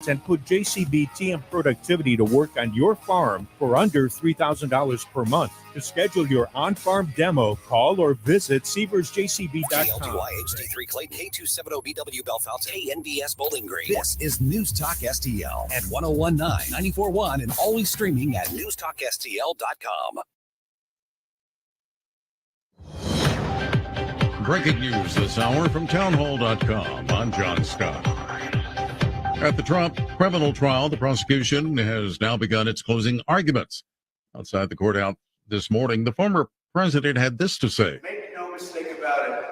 and put JCB TM Productivity to work on your farm for under $3,000 per month. To schedule your on-farm demo, call or visit SeaversJCB.com. KLTY HD3 Clayton, K270BW Belfast, KNBS Bowling Green. This is News Talk STL at 1019, 94.1, and always streaming at newstalkstl.com. Breaking news this hour from townhall.com. I'm John Scott. At the Trump criminal trial, the prosecution has now begun its closing arguments. Outside the courthouse this morning, the former president had this to say. Make no mistake about it.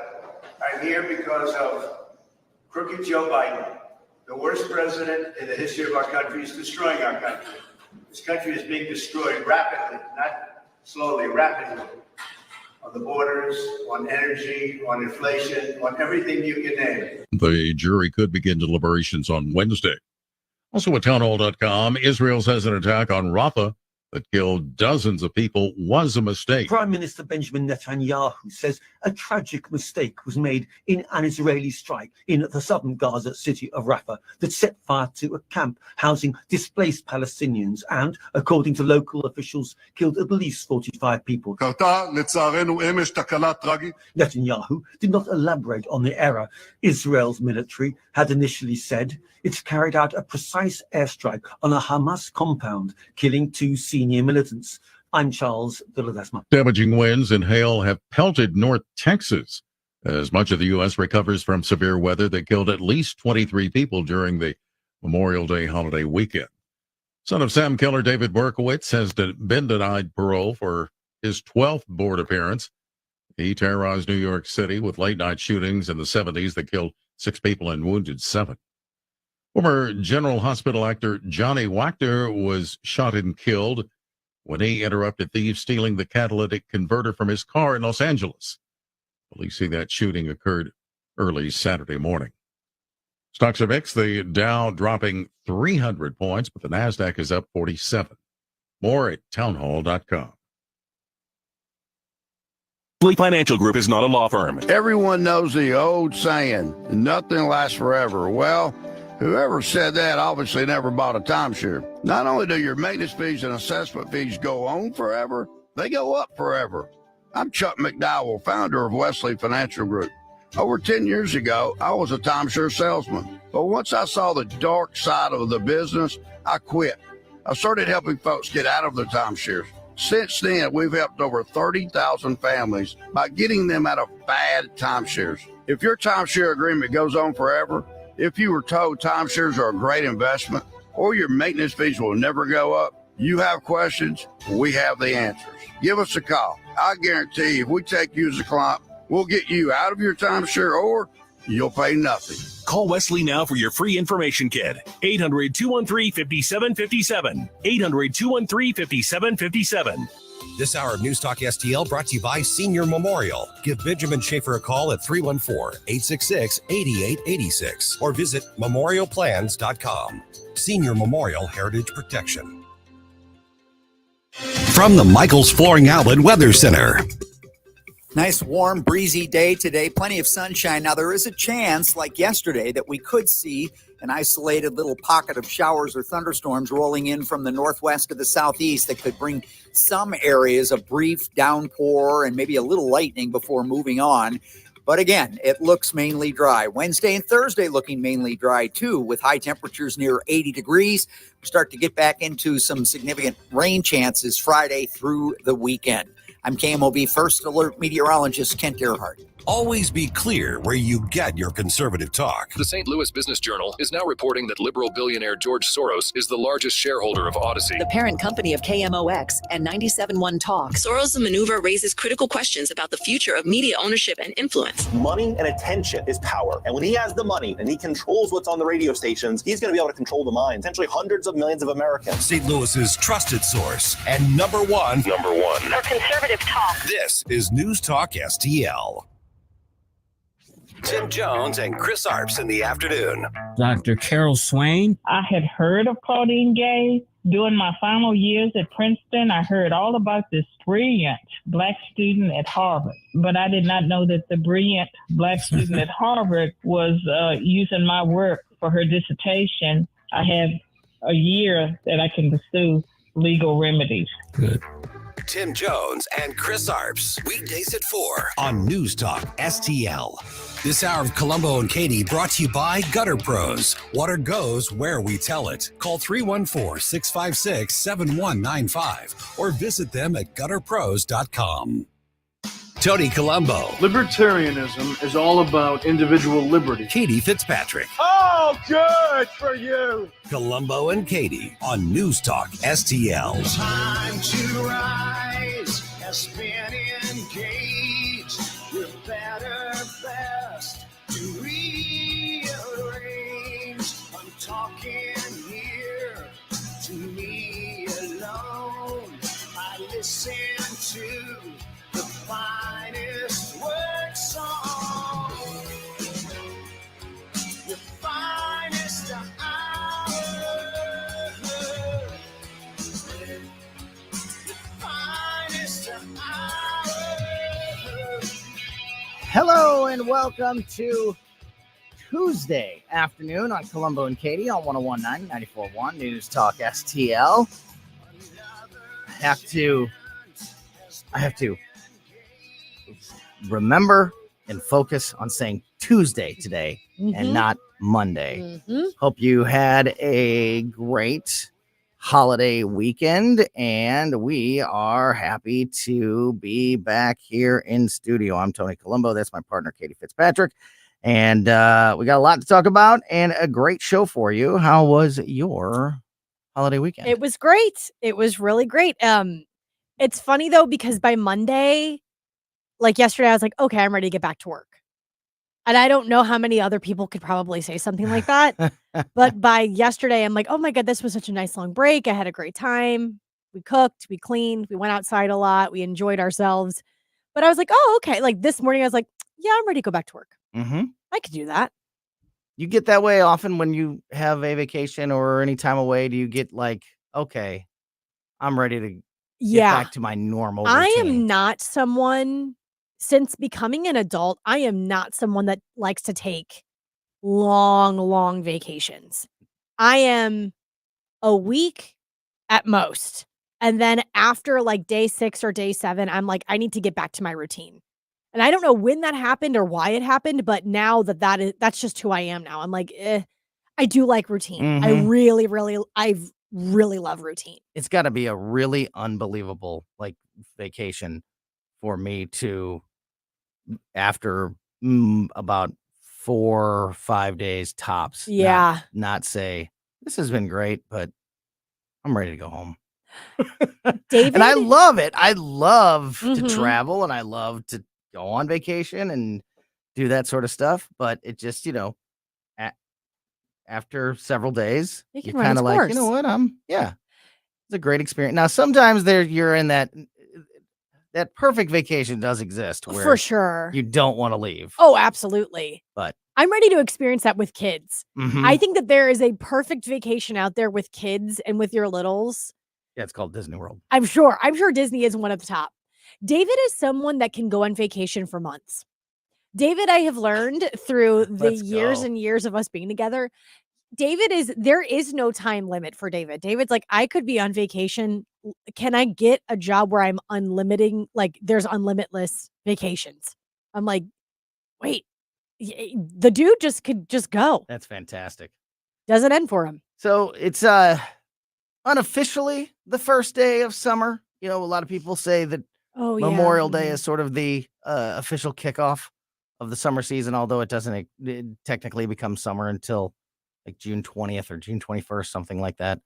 I'm here because of crooked Joe Biden. The worst president in the history of our country is destroying our country. This country is being destroyed rapidly, not slowly, rapidly. On the borders, on energy, on inflation, on everything you can name. The jury could begin deliberations on Wednesday. Also at townhall.com, Israel says an attack on Rafah that killed dozens of people was a mistake. Prime Minister Benjamin Netanyahu says a tragic mistake was made in an Israeli strike in the southern Gaza city of Rafah that set fire to a camp housing displaced Palestinians and, according to local officials, killed at least 45 people. Netanyahu did not elaborate on the error. Israel's military had initially said it carried out a precise airstrike on a Hamas compound, killing 2 senior militants. I'm Charles de Ledesma. Damaging winds and hail have pelted North Texas as much of the U.S. recovers from severe weather that killed at least 23 people during the Memorial Day holiday weekend. Son of Sam killer David Berkowitz has been denied parole for his 12th board appearance. He terrorized New York City with late-night shootings in the 70s that killed 6 people and wounded 7. Former General Hospital actor Johnny Wachter was shot and killed when he interrupted thieves stealing the catalytic converter from his car in Los Angeles. Police say that shooting occurred early Saturday morning. Stocks are mixed, the Dow dropping 300 points, but the NASDAQ is up 47. More at townhall.com. Financial Group is not a law firm. Everyone knows the old saying, nothing lasts forever. Well, whoever said that obviously never bought a timeshare. Not only do your maintenance fees and assessment fees go on forever, they go up forever. I'm Chuck McDowell, founder of Wesley Financial Group. Over 10 years ago, I was a timeshare salesman. But once I saw the dark side of the business, I quit. I started helping folks get out of their timeshares. Since then, we've helped over 30,000 families by getting them out of bad timeshares. If your timeshare agreement goes on forever, if you were told timeshares are a great investment, or your maintenance fees will never go up, you have questions, we have the answers. Give us a call. I guarantee if we take you as a client, we'll get you out of your timeshare or you'll pay nothing. Call Wesley now for your free information kit. 800-213-5757. 800-213-5757. This hour of News Talk STL brought to you by Senior Memorial. Give Benjamin Schaefer a call at 314-866-8886 or visit memorialplans.com. Senior Memorial Heritage Protection. From the Michaels Flooring Outlet Weather Center. Nice, warm, breezy day today. Plenty of sunshine. Now, there is a chance, like yesterday, that we could see an isolated little pocket of showers or thunderstorms rolling in from the northwest to the southeast that could bring some areas of brief downpour and maybe a little lightning before moving on. But again, it looks mainly dry. Wednesday and Thursday looking mainly dry, too, with high temperatures near 80 degrees. We start to get back into some significant rain chances Friday through the weekend. I'm KMOB First Alert meteorologist Kent Earhart. Always be clear where you get your conservative talk. The St. Louis Business Journal is now reporting that liberal billionaire George Soros is the largest shareholder of Odyssey, the parent company of KMOX and 97.1 Talk. Soros' maneuver raises critical questions about the future of media ownership and influence. Money and attention is power. And when he has the money and he controls what's on the radio stations, he's going to be able to control the minds, essentially hundreds of millions of Americans. St. Louis's trusted source and number one for conservative talk. This is News Talk STL. Tim Jones and Chris Arps in the afternoon. Dr. Carol Swain. I had heard of Claudine Gay. During my final years at Princeton, I heard all about this brilliant Black student at Harvard. But I did not know that the brilliant Black student at Harvard was using my work for her dissertation I have a year that I can pursue legal remedies. Good. Tim Jones and Chris Arps, weekdays at 4 on News Talk STL. This hour of Colombo and Katie brought to you by Gutter Pros. Water goes where we tell it. Call 314-656-7195 or visit them at gutterpros.com. Tony Colombo. Libertarianism is all about individual liberty. Katie Fitzpatrick. Oh, good for you. Colombo and Katie on News Talk STL. Time to rise has been engaged. We're better, best to rearrange. I'm talking here to me alone. I listen to the finest work song. The finest hour. Hello and welcome to Tuesday afternoon on Colombo and Katie on 101.9, 94.1 News Talk STL. I have to remember and focus on saying Tuesday today and not Monday. Hope you had a great holiday weekend, and we are happy to be back here in studio. I'm Tony Colombo. That's my partner, Katie Fitzpatrick. And we got a lot to talk about and a great show for you. How was your holiday weekend? It was great. It was really great. It's funny, though, because by Monday, like yesterday, I was like, okay, I'm ready to get back to work. And I don't know how many other people could probably say something like that. But by yesterday, I'm like, oh my God, this was such a nice long break. I had a great time. We cooked, we cleaned, we went outside a lot. We enjoyed ourselves. But I was like, oh, okay. Like this morning, I was like, yeah, I'm ready to go back to work. I could do that. You get that way often when you have a vacation or any time away. Do you get like, okay, I'm ready to get back to my normal routine? I am not someone, since becoming an adult, I am not someone that likes to take long vacations. I am a week at most. And then after like day 6 or day 7, I'm like, I need to get back to my routine. And I don't know when that happened or why it happened, but now that's just who I am now. I'm like, I do like routine. I really love routine. It's got to be a really unbelievable like vacation for me to, after about 4 or 5 days tops, not say this has been great, but I'm ready to go home. David? And I love it. I love to travel and I love to go on vacation and do that sort of stuff. But it just, after several days, you're kind of like, you know what? It's a great experience. Now, sometimes you're in that perfect vacation does exist where for sure you don't want to leave. Oh, absolutely. But I'm ready to experience that with kids. Mm-hmm. I think that there is a perfect vacation out there with kids and with your littles. Yeah, it's called Disney World. I'm sure Disney is one of the top. David is someone that can go on vacation for months. David, I have learned through the years and years of us being together, there is no time limit for David. David's like, I could be on vacation. Can I get a job where I'm unlimiting? Like there's unlimitless vacations. I'm like, wait, the dude could just go. That's fantastic. Doesn't end for him. So it's unofficially the first day of summer. A lot of people say that Memorial Day is sort of the official kickoff of the summer season, although it doesn't technically become summer until like June 20th or June 21st, something like that.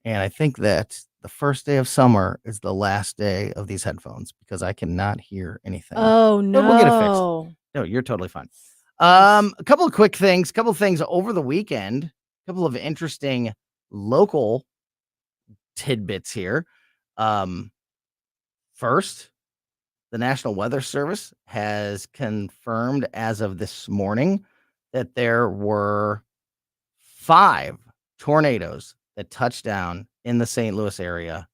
And I think that the first day of summer is the last day of these headphones because I cannot hear anything. Oh, no. But we'll get it fixed. No, you're totally fine. A couple of quick things, over the weekend, a couple of interesting local tidbits here. First, the National Weather Service has confirmed as of this morning that there were 5 tornadoes that touched down in the St. Louis area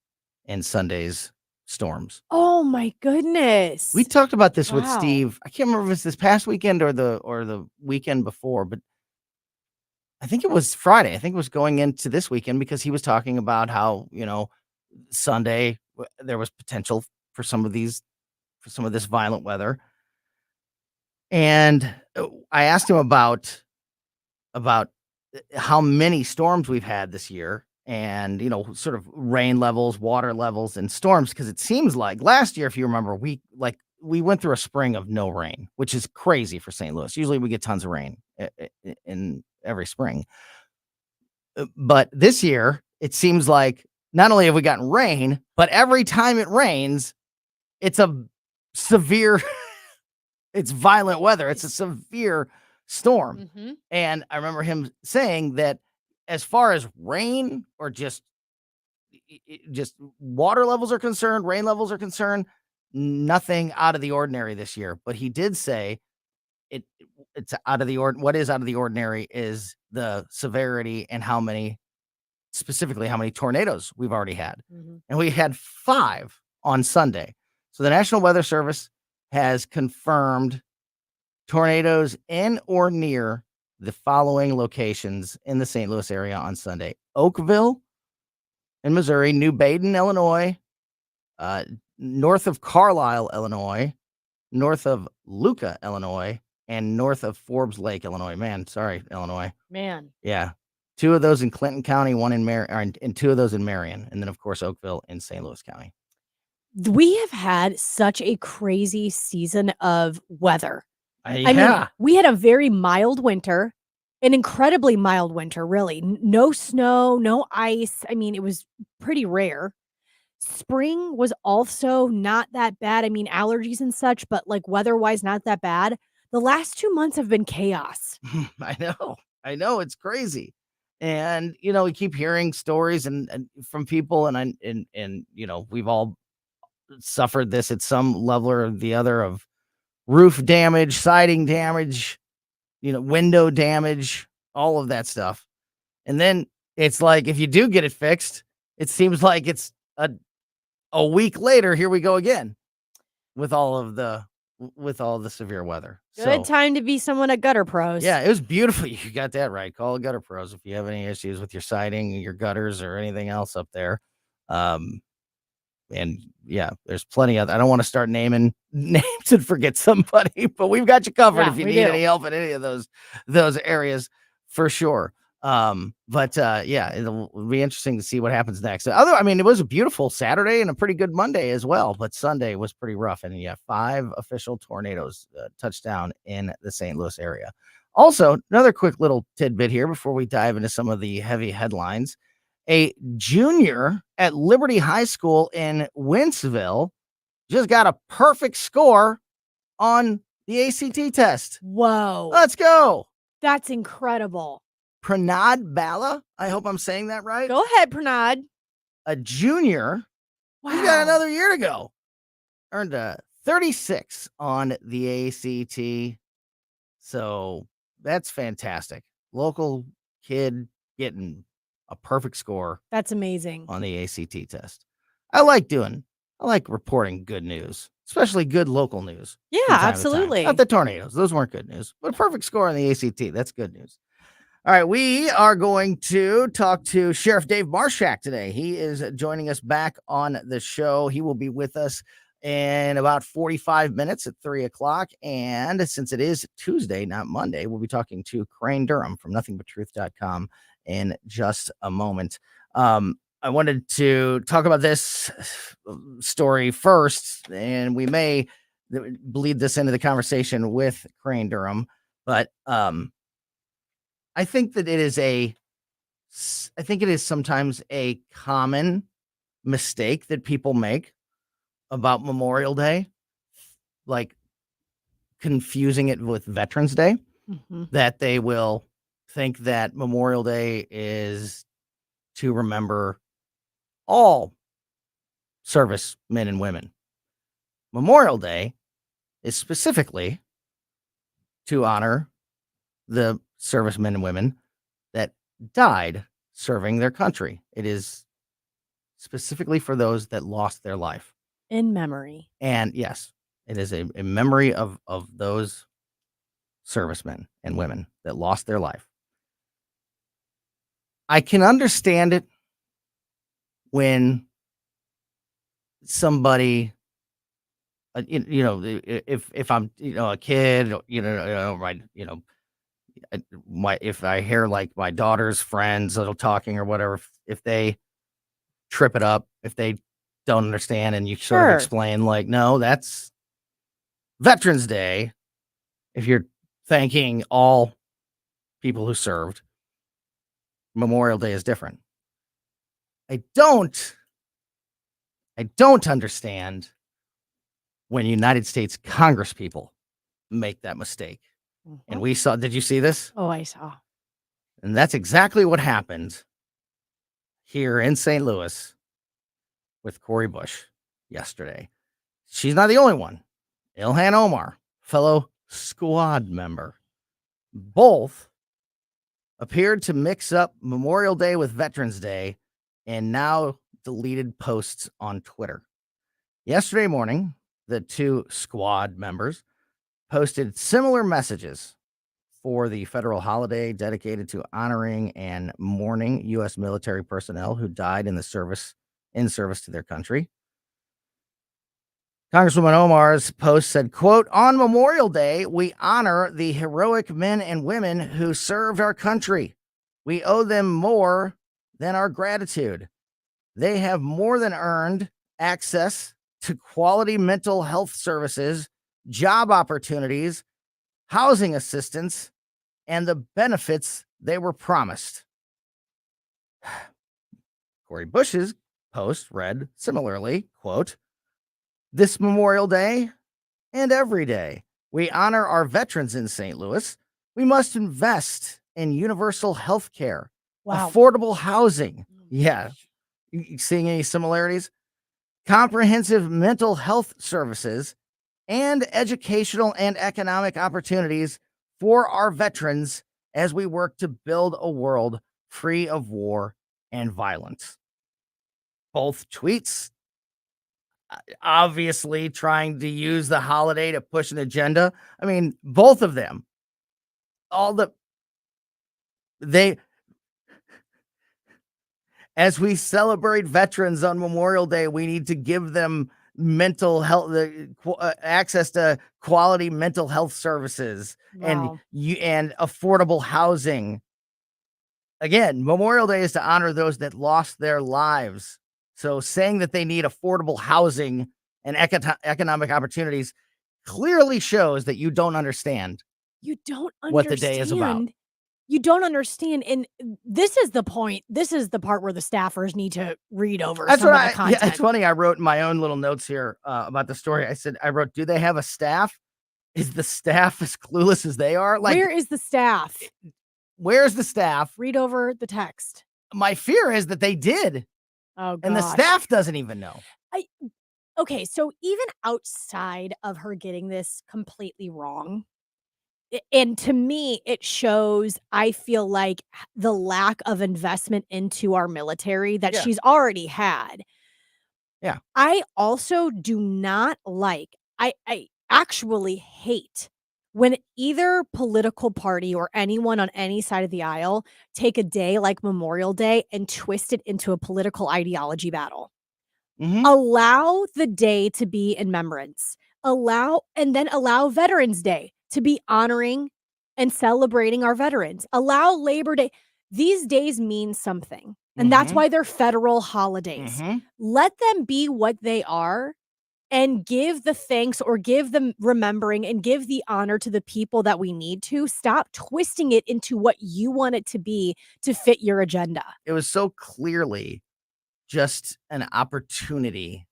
in Sunday's storms. Oh my goodness. We talked about this with Steve. I can't remember if it's this past weekend or the weekend before, but I think it was Friday. I think it was going into this weekend because he was talking about how, Sunday there was potential for some of this violent weather. And I asked him about how many storms we've had this year and, sort of rain levels, water levels, and storms. Because it seems like last year, if you remember, we went through a spring of no rain, which is crazy for St. Louis. Usually we get tons of rain in every spring. But this year, it seems like not only have we gotten rain, but every time it rains, it's a severe, it's violent weather. It's a severe storm. Mhm. And I remember him saying that as far as rain or just water levels are concerned, rain levels are concerned, nothing out of the ordinary this year. But he did say it's out of the what is out of the ordinary is the severity and specifically how many tornadoes we've already had. Mhm. And we had 5 on Sunday. So the National Weather Service has confirmed tornadoes in or near the following locations in the St. Louis area on Sunday: Oakville in Missouri, New Baden, Illinois, north of Carlisle, Illinois, north of Luca, Illinois, and north of Forbes Lake, Illinois. Man, sorry, Illinois. Man. Yeah. 2 of those in Clinton County, 1 in and 2 of those in Marion, and then of course Oakville in St. Louis County. We have had such a crazy season of weather. I mean, Yeah. we had a very mild winter, an incredibly mild winter, really. No snow, no ice. I mean, it was pretty rare. Spring was also not that bad. I mean, allergies and such, but like weather-wise, not that bad. The last 2 months have been chaos. I know, it's crazy. And we keep hearing stories and from people and we've all suffered this at some level or the other of roof damage, siding damage, window damage, all of that stuff. And then it's like if you do get it fixed, it seems like it's a week later, here we go again with all the severe weather. Good time to be someone at Gutter Pros. Yeah, it was beautiful. You got that right. Call the Gutter Pros if you have any issues with your siding, your gutters, or anything else up there. And yeah, there's plenty of. I don't want to start naming names and forget somebody, but we've got you covered if you need any help in any of those areas for sure. Yeah, it'll be interesting to see what happens next. It was a beautiful Saturday and a pretty good Monday as well, but Sunday was pretty rough. And 5 official tornadoes touched down in the St. Louis area. Also, another quick little tidbit here before we dive into some of the heavy headlines. A junior at Liberty High School in Wentzville just got a perfect score on the ACT test. Whoa. Let's go. That's incredible. Pranad Bala, I hope I'm saying that right. Go ahead, Pranad. A junior. Wow. He got another year to go. Earned a 36 on the ACT. So that's fantastic. Local kid getting a perfect score. That's amazing. On the ACT test. I like reporting good news, especially good local news. Yeah, from time to time. absolutely. Not the tornadoes. Those weren't good news, but a perfect score on the ACT. That's good news. All right, we are going to talk to Sheriff Dave Marshak today. He is joining us back on the show. He will be with us in about 45 minutes at 3:00. And since it is Tuesday, not Monday, we'll be talking to Crane Durham from nothingbutTruth.com in just a moment. I wanted to talk about this story first, and we may bleed this into the conversation with Crane Durham, but I think that it is sometimes a common mistake that people make about Memorial Day, like confusing it with Veterans Day, that they will think that Memorial Day is to remember all servicemen and women. Memorial Day is specifically to honor the servicemen and women that died serving their country. It is specifically for those that lost their life. In memory. And yes, it is a memory of those servicemen and women that lost their life. I can understand it when somebody, if I'm, a kid, right, if I hear like my daughter's friends little talking or whatever, if they trip it up, if they don't understand, and you sort of Sure. explain like, no, that's Veterans Day. If you're thanking all people who served, Memorial Day is different. I don't understand when United States Congress people make that mistake. And we saw, did you see this? Oh, I saw. And that's exactly what happened here in St. Louis with Cori Bush yesterday. She's not the only one. Ilhan Omar, fellow squad member, both appeared to mix up Memorial Day with Veterans Day and now deleted posts on Twitter. Yesterday morning, the two squad members posted similar messages for the federal holiday dedicated to honoring and mourning U.S. military personnel who died in service to their country. Congresswoman Omar's post said, quote, "On Memorial Day, we honor the heroic men and women who served our country. We owe them more than our gratitude. They have more than earned access to quality mental health services, job opportunities, housing assistance, and the benefits they were promised." Cori Bush's post read similarly, quote, "This Memorial Day and every day, we honor our veterans in St. Louis. We must invest in universal health care, affordable housing." Yeah. You seeing any similarities? "Comprehensive mental health services and educational and economic opportunities for our veterans as we work to build a world free of war and violence." Both tweets obviously trying to use the holiday to push an agenda. I mean, both of them, as we celebrate veterans on Memorial Day, we need to give them mental health, access to quality mental health services and affordable housing. Again, Memorial Day is to honor those that lost their lives. So saying that they need affordable housing and economic opportunities clearly shows that you don't understand. You don't understand what the day is about. You don't understand. And this is the point. This is the part where the staffers need to read over That's some what of the content. it's funny. I wrote in my own little notes here about the story. I wrote, do they have a staff? Is the staff as clueless as they are? Like, where is the staff? Where's the staff? Read over the text. My fear is that they did. Oh, gosh. And the staff doesn't even know. Okay, so even outside of her getting this completely wrong, and to me, it shows, I feel like, the lack of investment into our military that she's already had. Yeah. I also do not like, I actually hate when either political party or anyone on any side of the aisle take a day like Memorial Day and twist it into a political ideology battle. Mm-hmm. Allow the day to be in remembrance. Allow Veterans Day to be honoring and celebrating our veterans. Allow Labor Day. These days mean something. And that's why they're federal holidays. Let them be what they are and give the thanks or give them remembering and give the honor to the people that we need to. Stop twisting it into what you want it to be to fit your agenda. It was so clearly just an opportunity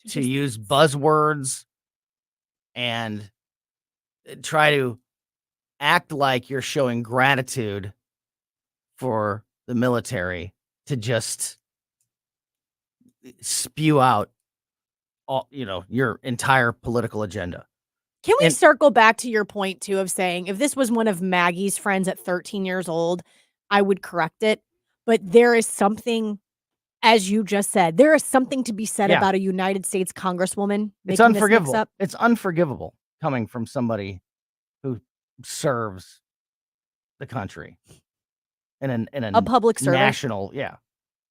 to use buzzwords and try to act like you're showing gratitude for the military to just spew out all, your entire political agenda. Can we circle back to your point too of saying if this was one of Maggie's friends at 13 years old, I would correct it. But there is something, as you just said, there is something to be said about a United States Congresswoman making It's unforgivable. this mix up. It's unforgivable coming from somebody who serves the country. in A public service. national, yeah.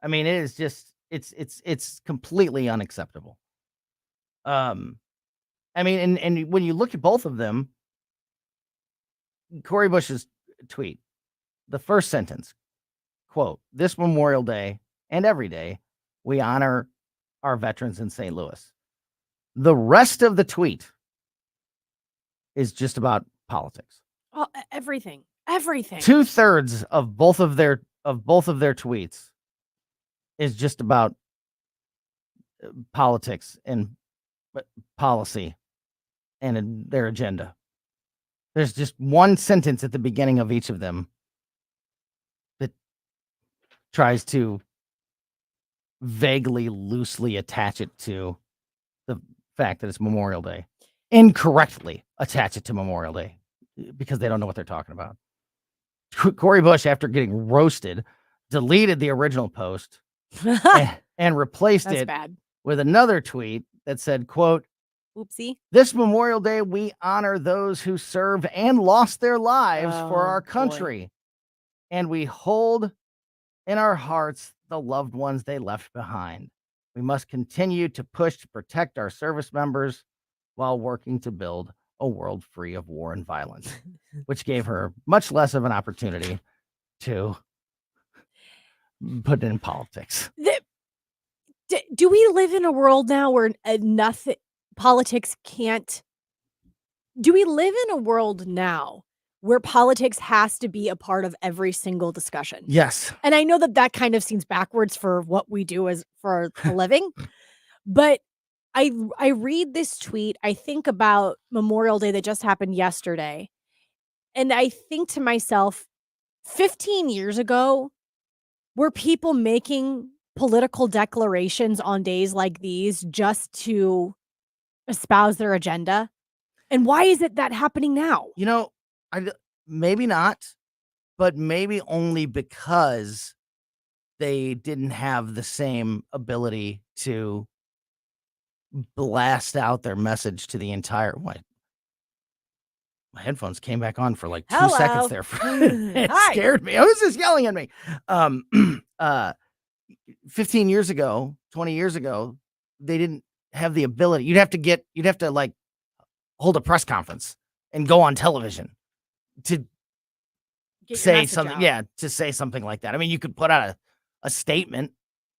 I mean, it is just it's completely unacceptable. I mean, and when you look at both of them, Cori Bush's tweet, the first sentence, quote, "This Memorial Day and every day, we honor our veterans in St. Louis." The rest of the tweet is just about politics. Oh, everything. 2/3 of both of their tweets is just about politics and policy and their agenda. There's just one sentence at the beginning of each of them that tries to vaguely, loosely attach it to the fact that it's Memorial Day. Incorrectly attach it to Memorial Day because they don't know what they're talking about. Cori Bush, after getting roasted, deleted the original post and replaced That's it bad. with another tweet that said, quote, Oopsie. "This Memorial Day, we honor those who served and lost their lives for our boy. country. And we hold in our hearts the loved ones they left behind. We must continue to push to protect our service members while working to build a world free of war and violence," which gave her much less of an opportunity to put it in politics. Do we live in a world now where nothing politics can't? Do we live in a world now where politics has to be a part of every single discussion? Yes. And I know that kind of seems backwards for what we do as for a living, but I read this tweet, I think about Memorial Day that just happened yesterday, and I think to myself, 15 years ago, were people making political declarations on days like these just to espouse their agenda? And why is it that happening now? You know, maybe not, but maybe only because they didn't have the same ability to blast out their message to the entire what? My headphones came back on for like 2 seconds there. It Hi. scared me. Who's just yelling at me? 15 years ago, 20 years ago, they didn't have the ability. You'd have to like hold a press conference and go on television to Get your say message something. out. Yeah, to say something like that. I mean, you could put out a statement,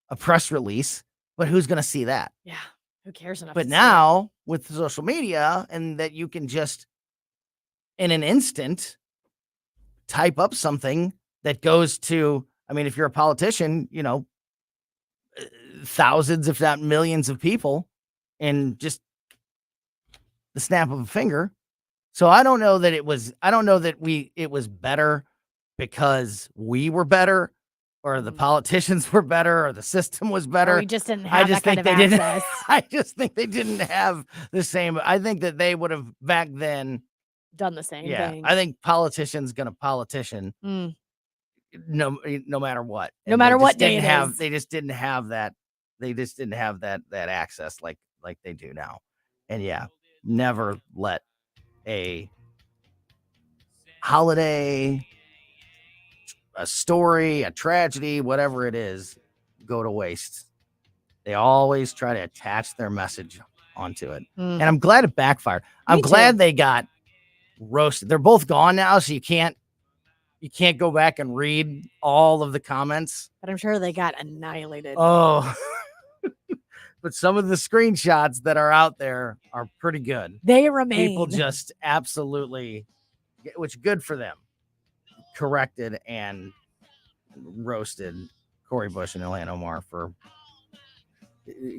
a press release, but who's going to see that? Yeah. Who cares enough? But to see now with social media and that you can just in an instant type up something that goes to, I mean, if you're a politician, you know, thousands, if not millions of people in just the snap of a finger. So I don't know that it was better because we were better or the politicians were better or the system was better. Or we just didn't have that kind of access. I just think they didn't have the same. I think that they would have back then done the same thing. I think politicians gonna politician Mm. no matter what. No And matter they what just day didn't it have, is. They just didn't have that. They just didn't have that access like they do now. And yeah, never let a holiday, a story, a tragedy, whatever it is, go to waste. They always try to attach their message onto it. And I'm glad it backfired. I'm glad they got roasted. They're both gone now, so you can't go back and read all of the comments. But I'm sure they got annihilated. Oh, but some of the screenshots that are out there are pretty good. They remain. People just absolutely, which good for them, corrected and roasted Cori Bush and Ilhan Omar for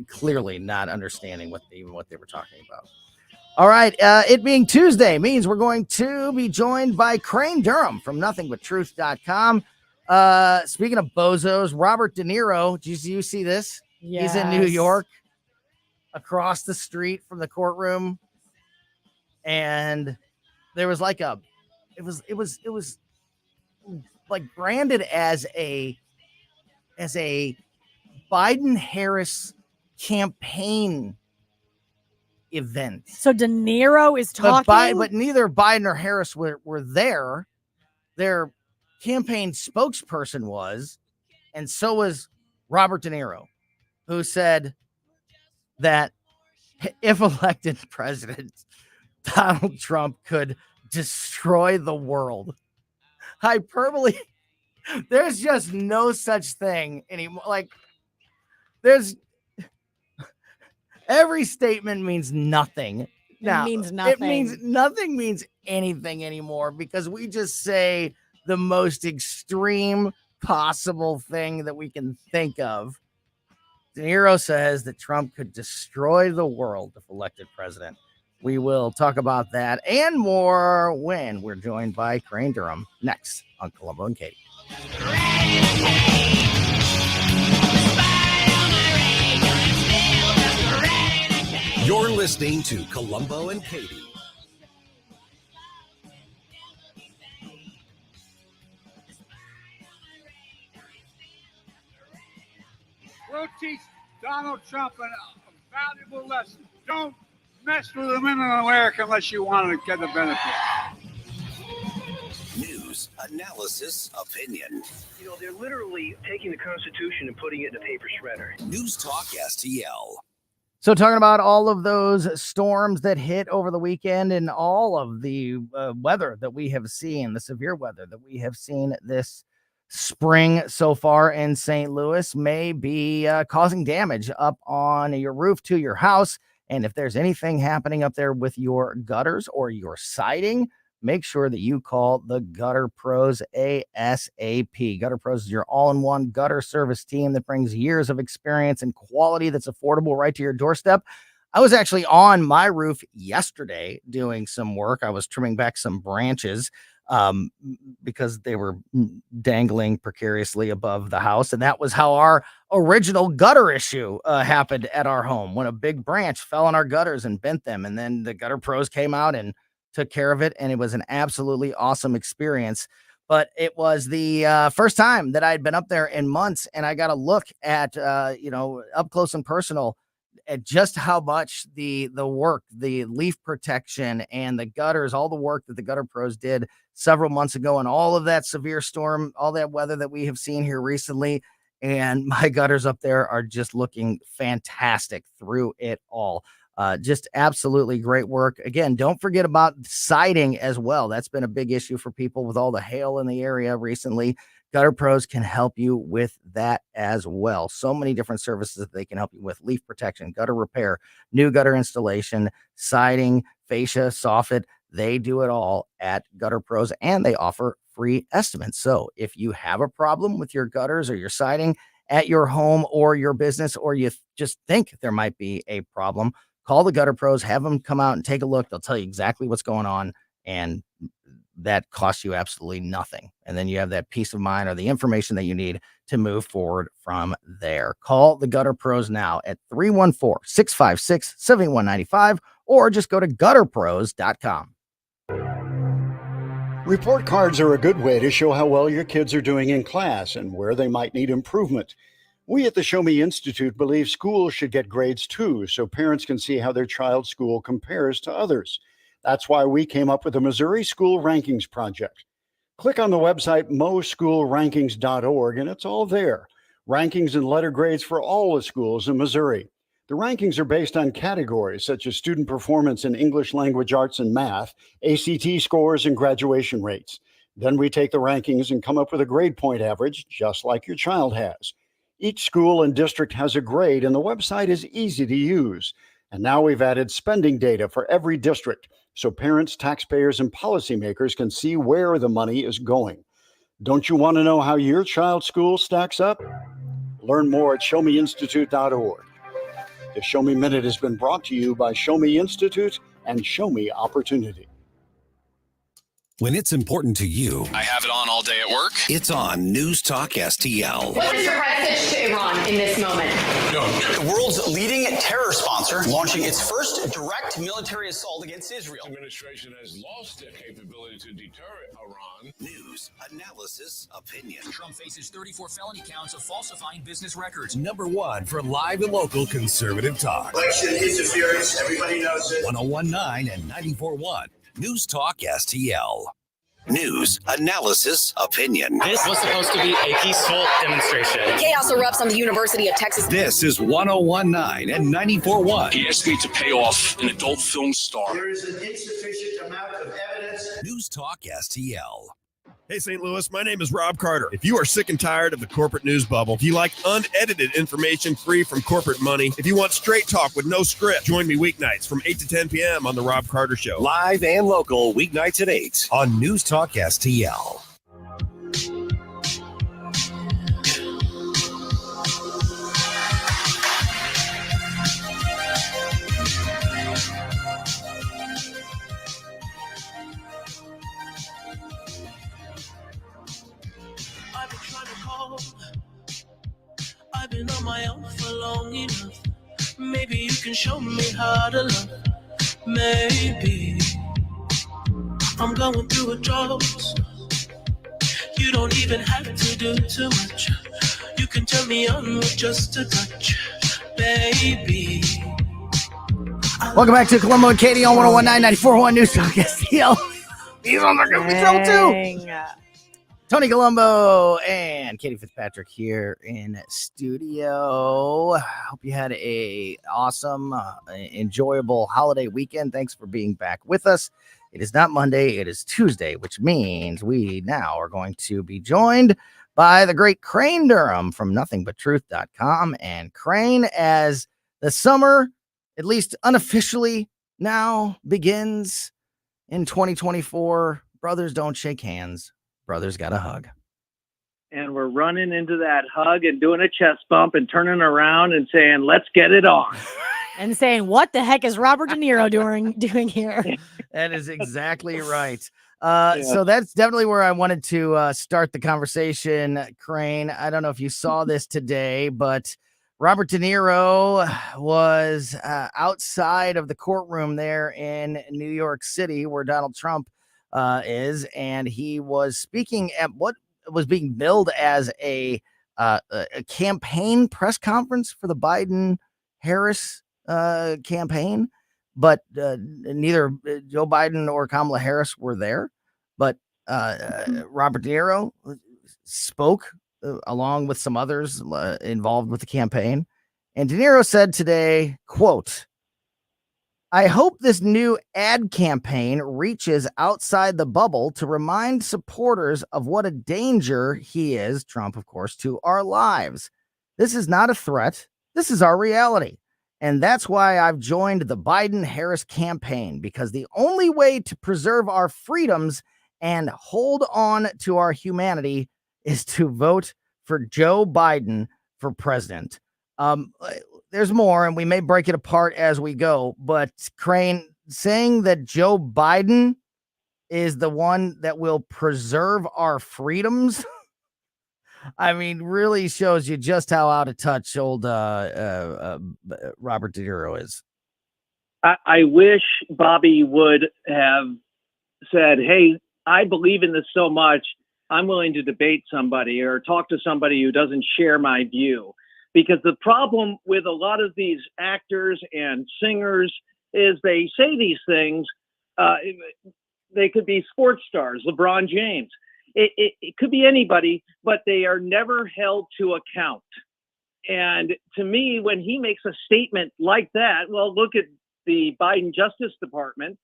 clearly not understanding what they were talking about. All right, it being Tuesday means we're going to be joined by Crane Durham from nothingbutTruth.com. Speaking of bozos, Robert De Niro, did you see this? Yes. He's in New York, across the street from the courtroom, and there was like it was like branded as a Biden-Harris campaign event. So De Niro is talking, but neither Biden or Harris were there. They're campaign spokesperson was, and so was Robert De Niro, who said that if elected president, Donald Trump could destroy the world. Hyperbole. There's just no such thing anymore. Like, there's every statement means nothing. Now, means nothing. It means nothing means anything anymore because we just say the most extreme possible thing that we can think of. De Niro says that Trump could destroy the world if elected president. We will talk about that and more when we're joined by Crane Durham next on Colombo and Katie. You're listening to Colombo and Katie. We'll teach Donald Trump a valuable lesson. Don't mess with the women in America unless you want to get the benefit. News, analysis, opinion. You know, they're literally taking the Constitution and putting it in a paper shredder. News Talk STL. So talking about all of those storms that hit over the weekend and all of the weather that we have seen, the severe weather that we have seen this spring so far in St. Louis may be causing damage up on your roof to your house. And if there's anything happening up there with your gutters or your siding, make sure that you call the Gutter Pros ASAP. Gutter Pros is your all-in-one gutter service team that brings years of experience and quality that's affordable right to your doorstep. I was actually on my roof yesterday doing some work. I was trimming back some branches because they were dangling precariously above the house. And that was how our original gutter issue happened at our home, when a big branch fell on our gutters and bent them. And then the Gutter Pros came out and took care of it. And it was an absolutely awesome experience. But it was the first time that I'd been up there in months. And I got a look at, up close and personal at just how much the work, the leaf protection and the gutters, all the work that the Gutter Pros did several months ago, and all of that severe storm, all that weather that we have seen here recently. And my gutters up there are just looking fantastic through it all. Just absolutely great work. Again, don't forget about siding as well. That's been a big issue for people with all the hail in the area recently. Gutter Pros can help you with that as well. So many different services that they can help you with: leaf protection, gutter repair, new gutter installation, siding, fascia, soffit. They do it all at Gutter Pros, and they offer free estimates. So if you have a problem with your gutters or your siding at your home or your business, or you just think there might be a problem, call the Gutter Pros, have them come out and take a look. They'll tell you exactly what's going on, and that costs you absolutely nothing. And then you have that peace of mind or the information that you need to move forward from there. Call the Gutter Pros now at 314-656-7195, or just go to gutterpros.com. Report cards are a good way to show how well your kids are doing in class and where they might need improvement. We at the Show Me Institute believe schools should get grades too, so parents can see how their child's school compares to others. That's why we came up with the Missouri School Rankings Project. Click on the website moschoolrankings.org and it's all there. Rankings and letter grades for all the schools in Missouri. The rankings are based on categories such as student performance in English language arts and math, ACT scores, and graduation rates. Then we take the rankings and come up with a grade point average, just like your child has. Each school and district has a grade, and the website is easy to use. And now we've added spending data for every district, so parents, taxpayers, and policymakers can see where the money is going. Don't you want to know how your child's school stacks up? Learn more at showmeinstitute.org. The Show Me Minute has been brought to you by Show Me Institute and Show Me Opportunity. When it's important to you, I have it on all day at work. it's on News Talk STL. What is your message to Iran in this moment? The world's leading terror sponsor launching its first direct military assault against Israel. The administration has lost their capability to deter Iran. News, analysis, opinion. Trump faces 34 felony counts of falsifying business records. Number one for live and local conservative talk. Election interference, everybody knows it. 101.9 and 94.1. News Talk STL. News, analysis, opinion. This was supposed to be a peaceful demonstration. Chaos erupts on the University of Texas. This is 101.9 and 94.1. He asked me to pay off an adult film star. There is an insufficient amount of evidence. News Talk STL. Hey, St. Louis, my name is Rob Carter. If you are sick and tired of the corporate news bubble, if you like unedited information free from corporate money, if you want straight talk with no script, join me weeknights from 8 to 10 p.m. on The Rob Carter Show. Live and local, weeknights at 8 on News Talk STL. I've been on my own for long enough. Maybe you can show me how to love. Maybe I'm going through a drought. You don't even have to do too much. You can turn me on with just a touch, baby. Welcome back to Colombo and Katie on 101.9 94.1 News Talk STL. These on the Goofy Show too. Tony Colombo and Katie Fitzpatrick here in studio. Hope you had a awesome, enjoyable holiday weekend. Thanks for being back with us. It is not Monday, it is Tuesday, which means we now are going to be joined by the great Crane Durham from nothingbuttruth.com. And Crane, as the summer, at least unofficially, now begins in 2024, brothers don't shake hands. Brothers got a hug. And we're running into that hug and doing a chest bump and turning around and saying, let's get it on. And saying, what the heck is Robert De Niro doing here? That is exactly right. So that's definitely where I wanted to start the conversation, Crane. I don't know if you saw this today, but Robert De Niro was outside of the courtroom there in New York City where Donald Trump is, and he was speaking at what was being billed as a campaign press conference for the Biden-Harris campaign, but neither Joe Biden or Kamala Harris were there. But Robert De Niro spoke along with some others involved with the campaign, and De Niro said today, quote, I hope this new ad campaign reaches outside the bubble to remind supporters of what a danger he is, Trump, of course, to our lives. This is not a threat. This is our reality. And that's why I've joined the Biden-Harris campaign, because the only way to preserve our freedoms and hold on to our humanity is to vote for Joe Biden for president. There's more, and we may break it apart as we go, but Crane, saying that Joe Biden is the one that will preserve our freedoms, I mean, really shows you just how out of touch old Robert De Niro is. I wish Bobby would have said, hey, I believe in this so much, I'm willing to debate somebody or talk to somebody who doesn't share my view. Because the problem with a lot of these actors and singers is they say these things. They could be sports stars, LeBron James. It could be anybody, but they are never held to account. And to me, when he makes a statement like that, well, look at the Biden Justice Department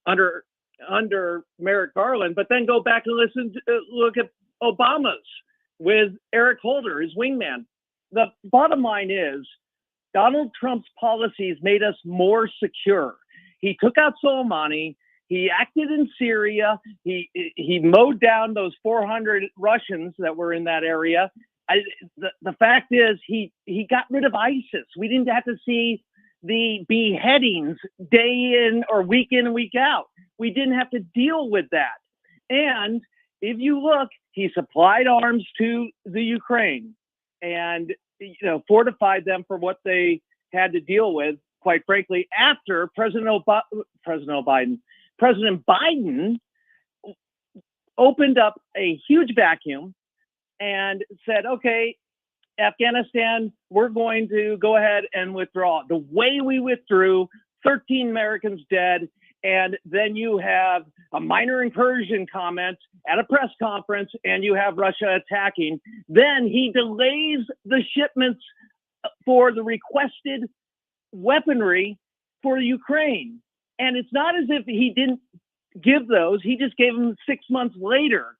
under Merrick Garland, but then go back and look at Obama's with Eric Holder, his wingman. The bottom line is Donald Trump's policies made us more secure. He took out Soleimani. He acted in Syria. He mowed down those 400 Russians that were in that area. The fact is he got rid of ISIS. We didn't have to see the beheadings day in or week in and week out. We didn't have to deal with that. And if you look, he supplied arms to the Ukraine and fortified them for what they had to deal with, quite frankly, after President Biden opened up a huge vacuum and said, okay, Afghanistan, we're going to go ahead and withdraw. The way we withdrew, 13 Americans dead, And then you have a minor incursion comment at a press conference, and you have Russia attacking. Then he delays the shipments for the requested weaponry for Ukraine. And it's not as if he didn't give those, he just gave them 6 months later.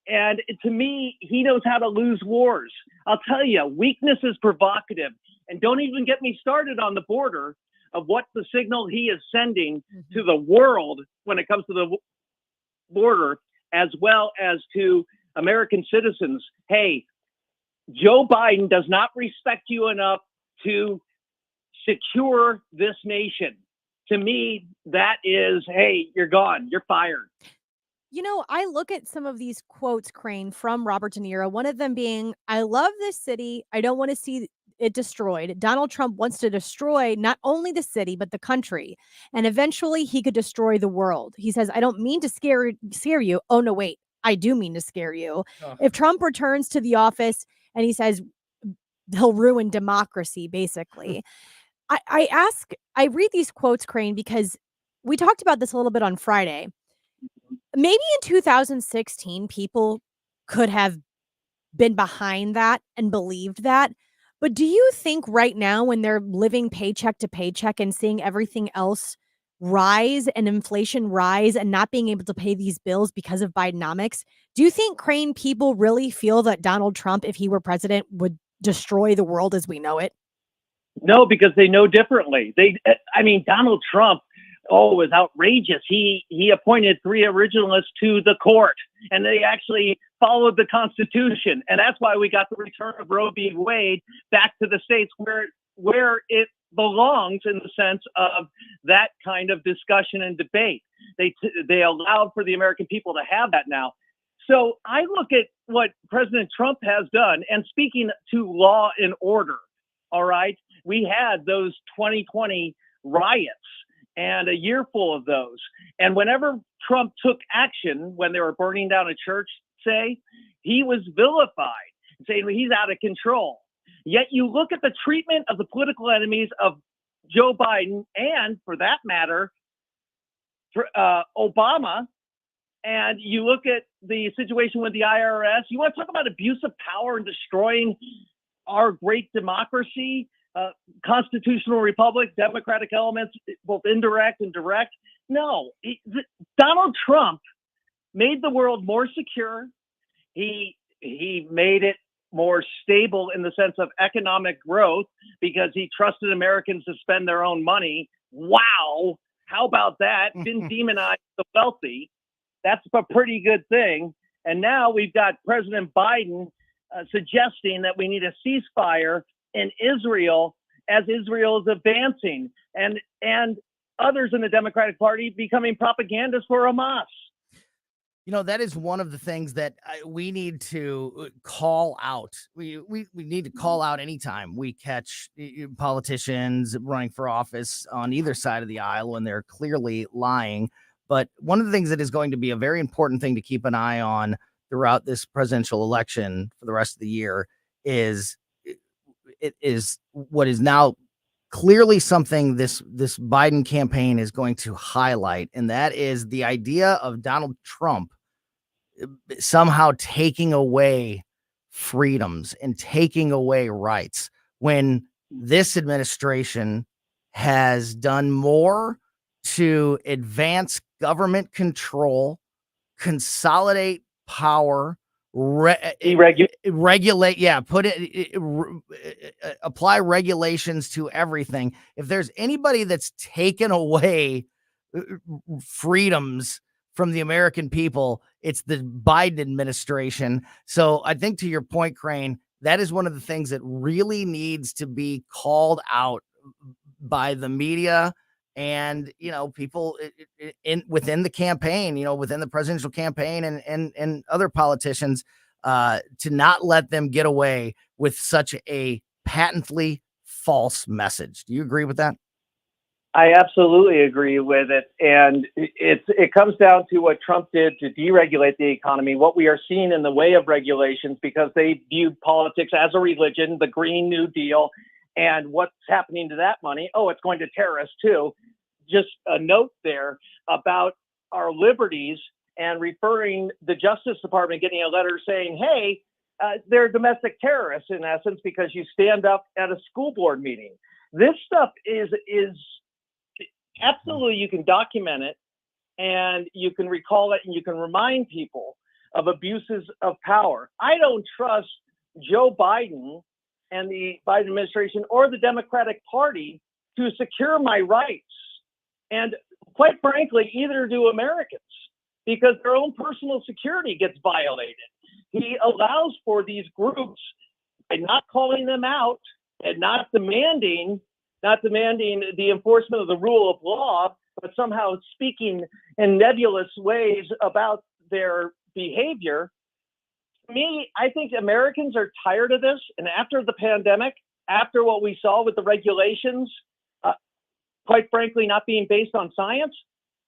And to me, he knows how to lose wars. I'll tell you, weakness is provocative. And don't even get me started on the border of what the signal he is sending to the world when it comes to the border, as well as to American citizens. Hey, Joe Biden does not respect you enough to secure this nation. To me, that is, hey, you're gone. You're fired. You know, I look at some of these quotes, Crane, from Robert De Niro, one of them being, I love this city. I don't want to see it destroyed. Donald Trump wants to destroy not only the city, but the country. And eventually he could destroy the world. He says, I don't mean to scare you. Oh, no, wait. I do mean to scare you. Oh. If Trump returns to the office and he says he'll ruin democracy, basically. I read these quotes, Crane, because we talked about this a little bit on Friday. Maybe in 2016, people could have been behind that and believed that. But do you think right now, when they're living paycheck to paycheck and seeing everything else rise and inflation rise and not being able to pay these bills because of Bidenomics, do you think, Crane, people really feel that Donald Trump, if he were president, would destroy the world as we know it? No, because they know differently. Donald Trump, was outrageous. He appointed 3 originalists to the court, and they actually followed the Constitution. And that's why we got the return of Roe v. Wade back to the states where it belongs, in the sense of that kind of discussion and debate. They allowed for the American people to have that now. So I look at what President Trump has done, and speaking to law and order, all right, we had those 2020 riots and a year full of those. And whenever Trump took action, when they were burning down a church, say, he was vilified, saying he's out of control. Yet you look at the treatment of the political enemies of Joe Biden, and for that matter, Obama, and you look at the situation with the IRS, you want to talk about abuse of power and destroying our great democracy, constitutional republic, democratic elements, both indirect and direct. No, Donald Trump made the world more secure. He made it more stable in the sense of economic growth because he trusted Americans to spend their own money. Wow. How about that? Didn't demonize the wealthy. That's a pretty good thing. And now we've got President Biden suggesting that we need a ceasefire in Israel as Israel is advancing, and others in the Democratic Party becoming propagandists for Hamas. You know, that is one of the things that we need to call out. We need to call out anytime we catch politicians running for office on either side of the aisle when they're clearly lying. But one of the things that is going to be a very important thing to keep an eye on throughout this presidential election for the rest of the year is what is now clearly something this Biden campaign is going to highlight, and that is the idea of Donald Trump somehow taking away freedoms and taking away rights, when this administration has done more to advance government control, consolidate power, regulate, apply regulations to everything. If there's anybody that's taken away freedoms from the American people, it's the Biden administration. So I think, to your point, Crane, that is one of the things that really needs to be called out by the media and, people within the campaign, within the presidential campaign and other politicians, to not let them get away with such a patently false message. Do you agree with that? I absolutely agree with it. And it comes down to what Trump did to deregulate the economy, what we are seeing in the way of regulations, because they viewed politics as a religion, the Green New Deal, and what's happening to that money. Oh, it's going to terrorists too. just a note there about our liberties and referring the Justice Department getting a letter saying, hey, they're domestic terrorists in essence because you stand up at a school board meeting. This stuff is absolutely, you can document it and you can recall it and you can remind people of abuses of power. I don't trust Joe Biden and the Biden administration or the Democratic Party to secure my rights. And quite frankly, either do Americans, because their own personal security gets violated. He allows for these groups, by not calling them out and not demanding the enforcement of the rule of law, but somehow speaking in nebulous ways about their behavior. To me, I think Americans are tired of this. And after the pandemic, after what we saw with the regulations, quite frankly, not being based on science,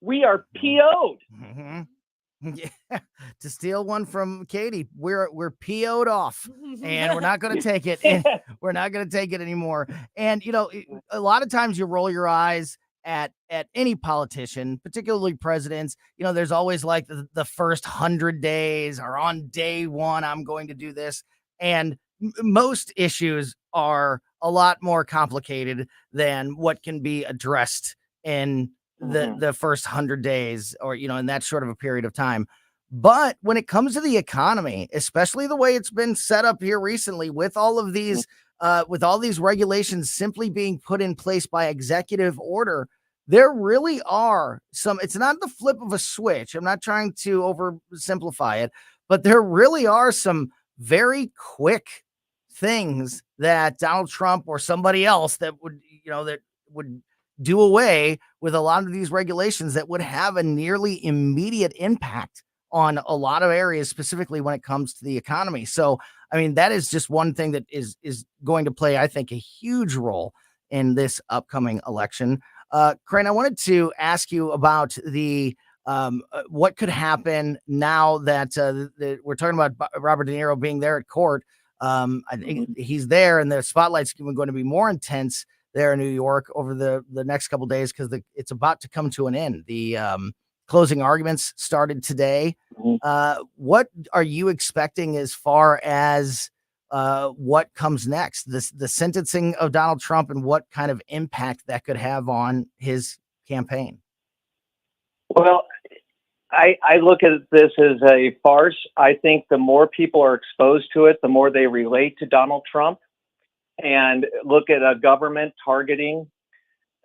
we are PO'd. Mm-hmm. Yeah, to steal one from Katie, we're PO'd off, and we're not going to take it. And we're not going to take it anymore. And a lot of times you roll your eyes at any politician, particularly presidents. There's always like the first 100 days, or on day one, I'm going to do this. And most issues are a lot more complicated than what can be addressed in the first 100 days, or in that short of a period of time. But when it comes to the economy, especially the way it's been set up here recently, with all of these regulations simply being put in place by executive order, there really are it's not the flip of a switch. I'm not trying to oversimplify it, but there really are some very quick things that Donald Trump or somebody else that would do away with a lot of these regulations that would have a nearly immediate impact on a lot of areas, specifically when it comes to the economy. So, I mean, that is just one thing that is going to play, I think, a huge role in this upcoming election. Crane, I wanted to ask you about the what could happen now that we're talking about Robert De Niro being there at court. I think he's there, and the spotlight's going to be more intense there in New York over the next couple of days, because it's about to come to an end. The closing arguments started today. What are you expecting as far as what comes next? The sentencing of Donald Trump, and what kind of impact that could have on his campaign? Well, I look at this as a farce. I think the more people are exposed to it, the more they relate to Donald Trump and look at a government targeting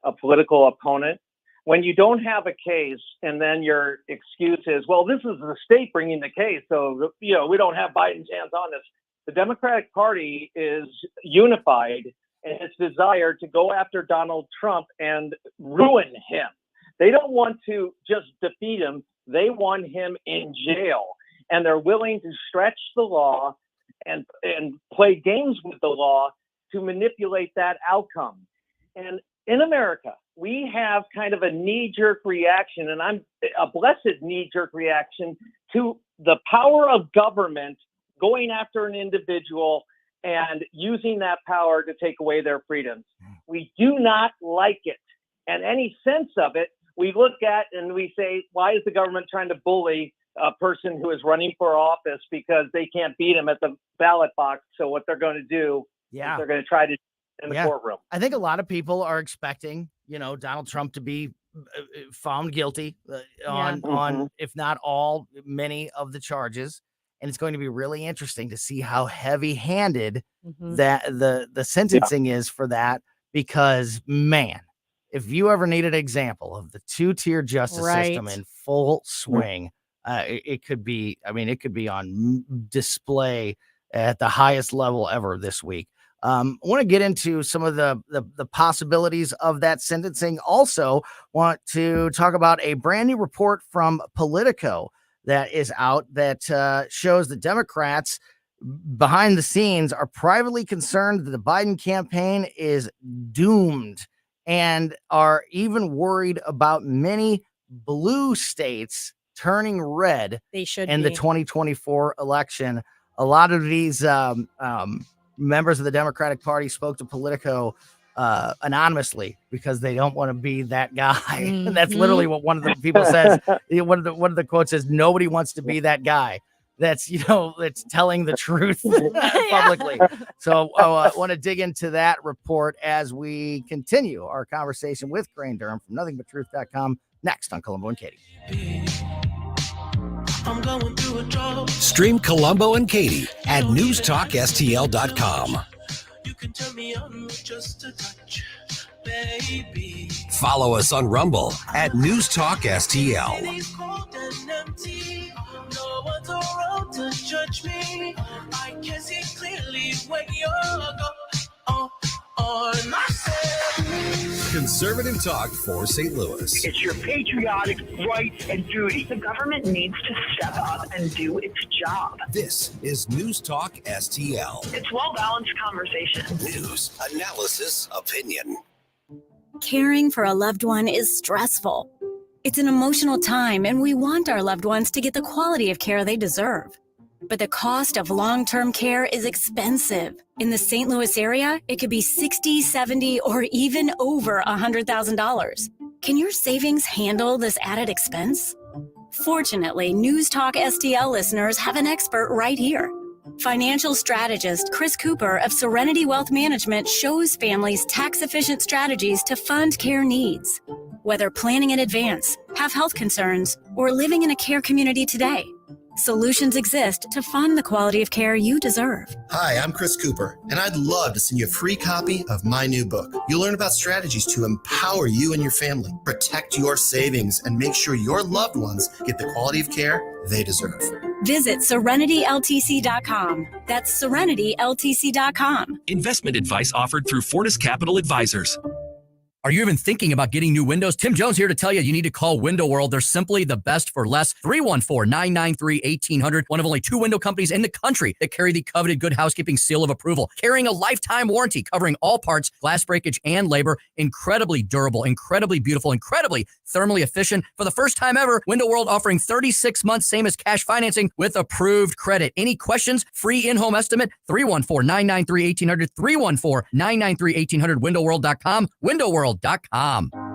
a political opponent. When you don't have a case, and then your excuse is, well, this is the state bringing the case, so we don't have Biden's hands on this. The Democratic Party is unified in its desire to go after Donald Trump and ruin him. They don't want to just defeat him. They want him in jail, and they're willing to stretch the law and play games with the law to manipulate that outcome. And in America, we have kind of a knee-jerk reaction, and I'm a blessed knee-jerk reaction to the power of government going after an individual and using that power to take away their freedoms. We do not like it. And any sense of it, we look at and we say, why is the government trying to bully a person who is running for office because they can't beat him at the ballot box? So what they're going to do is they're going to try to in the courtroom. I think a lot of people are expecting, Donald Trump to be found guilty on, if not all, many of the charges. And it's going to be really interesting to see how heavy-handed that the sentencing is for that, because, man, if you ever need an example of the two-tier justice system in full swing, it could be on display at the highest level ever this week. I want to get into some of the possibilities of that sentencing. Also want to talk about a brand new report from Politico that is out that shows the Democrats behind the scenes are privately concerned that the Biden campaign is doomed, and are even worried about many blue states turning red in the 2024 election. A lot of these members of the Democratic Party spoke to Politico anonymously because they don't want to be that guy. And that's literally what one of the people says. One of the quotes says, nobody wants to be that guy that's, that's telling the truth publicly. So I want to dig into that report as we continue our conversation with Crane Durham from nothingbutTruth.com next on Colombo and Katie. Stream Colombo and Katie at newstalkstl.com. You can turn me on with just a touch, baby. Follow us on Rumble at newstalkstl. It is cold and empty. No one's around to judge me. I can see clearly when you're on my side. Conservative talk for St. Louis. It's your patriotic rights and duty. The government needs to step up and do its job. This is News Talk STL. It's well-balanced conversation. News, analysis, opinion. Caring for a loved one is stressful. It's an emotional time, and we want our loved ones to get the quality of care they deserve. But the cost of long-term care is expensive. In the St. Louis area, it could be $60,000, $70,000, or even over $100,000. Can your savings handle this added expense? Fortunately, News Talk STL listeners have an expert right here. Financial strategist Chris Cooper of Serenity Wealth Management shows families tax-efficient strategies to fund care needs. Whether planning in advance, have health concerns, or living in a care community today, solutions exist to fund the quality of care you deserve. Hi, I'm Chris Cooper, and I'd love to send you a free copy of my new book. You'll learn about strategies to empower you and your family, protect your savings, and make sure your loved ones get the quality of care they deserve. Visit SerenityLTC.com. That's SerenityLTC.com. Investment advice offered through Fortis Capital Advisors. Are you even thinking about getting new windows? Tim Jones here to tell you need to call Window World. They're simply the best for less. 314-993-1800. One of only 2 window companies in the country that carry the coveted Good Housekeeping seal of approval. Carrying a lifetime warranty covering all parts, glass breakage, and labor. Incredibly durable, incredibly beautiful, incredibly thermally efficient. For the first time ever, Window World offering 36 months, same as cash financing with approved credit. Any questions? Free in-home estimate. 314-993-1800. 314-993-1800. WindowWorld.com. WindowWorld.com.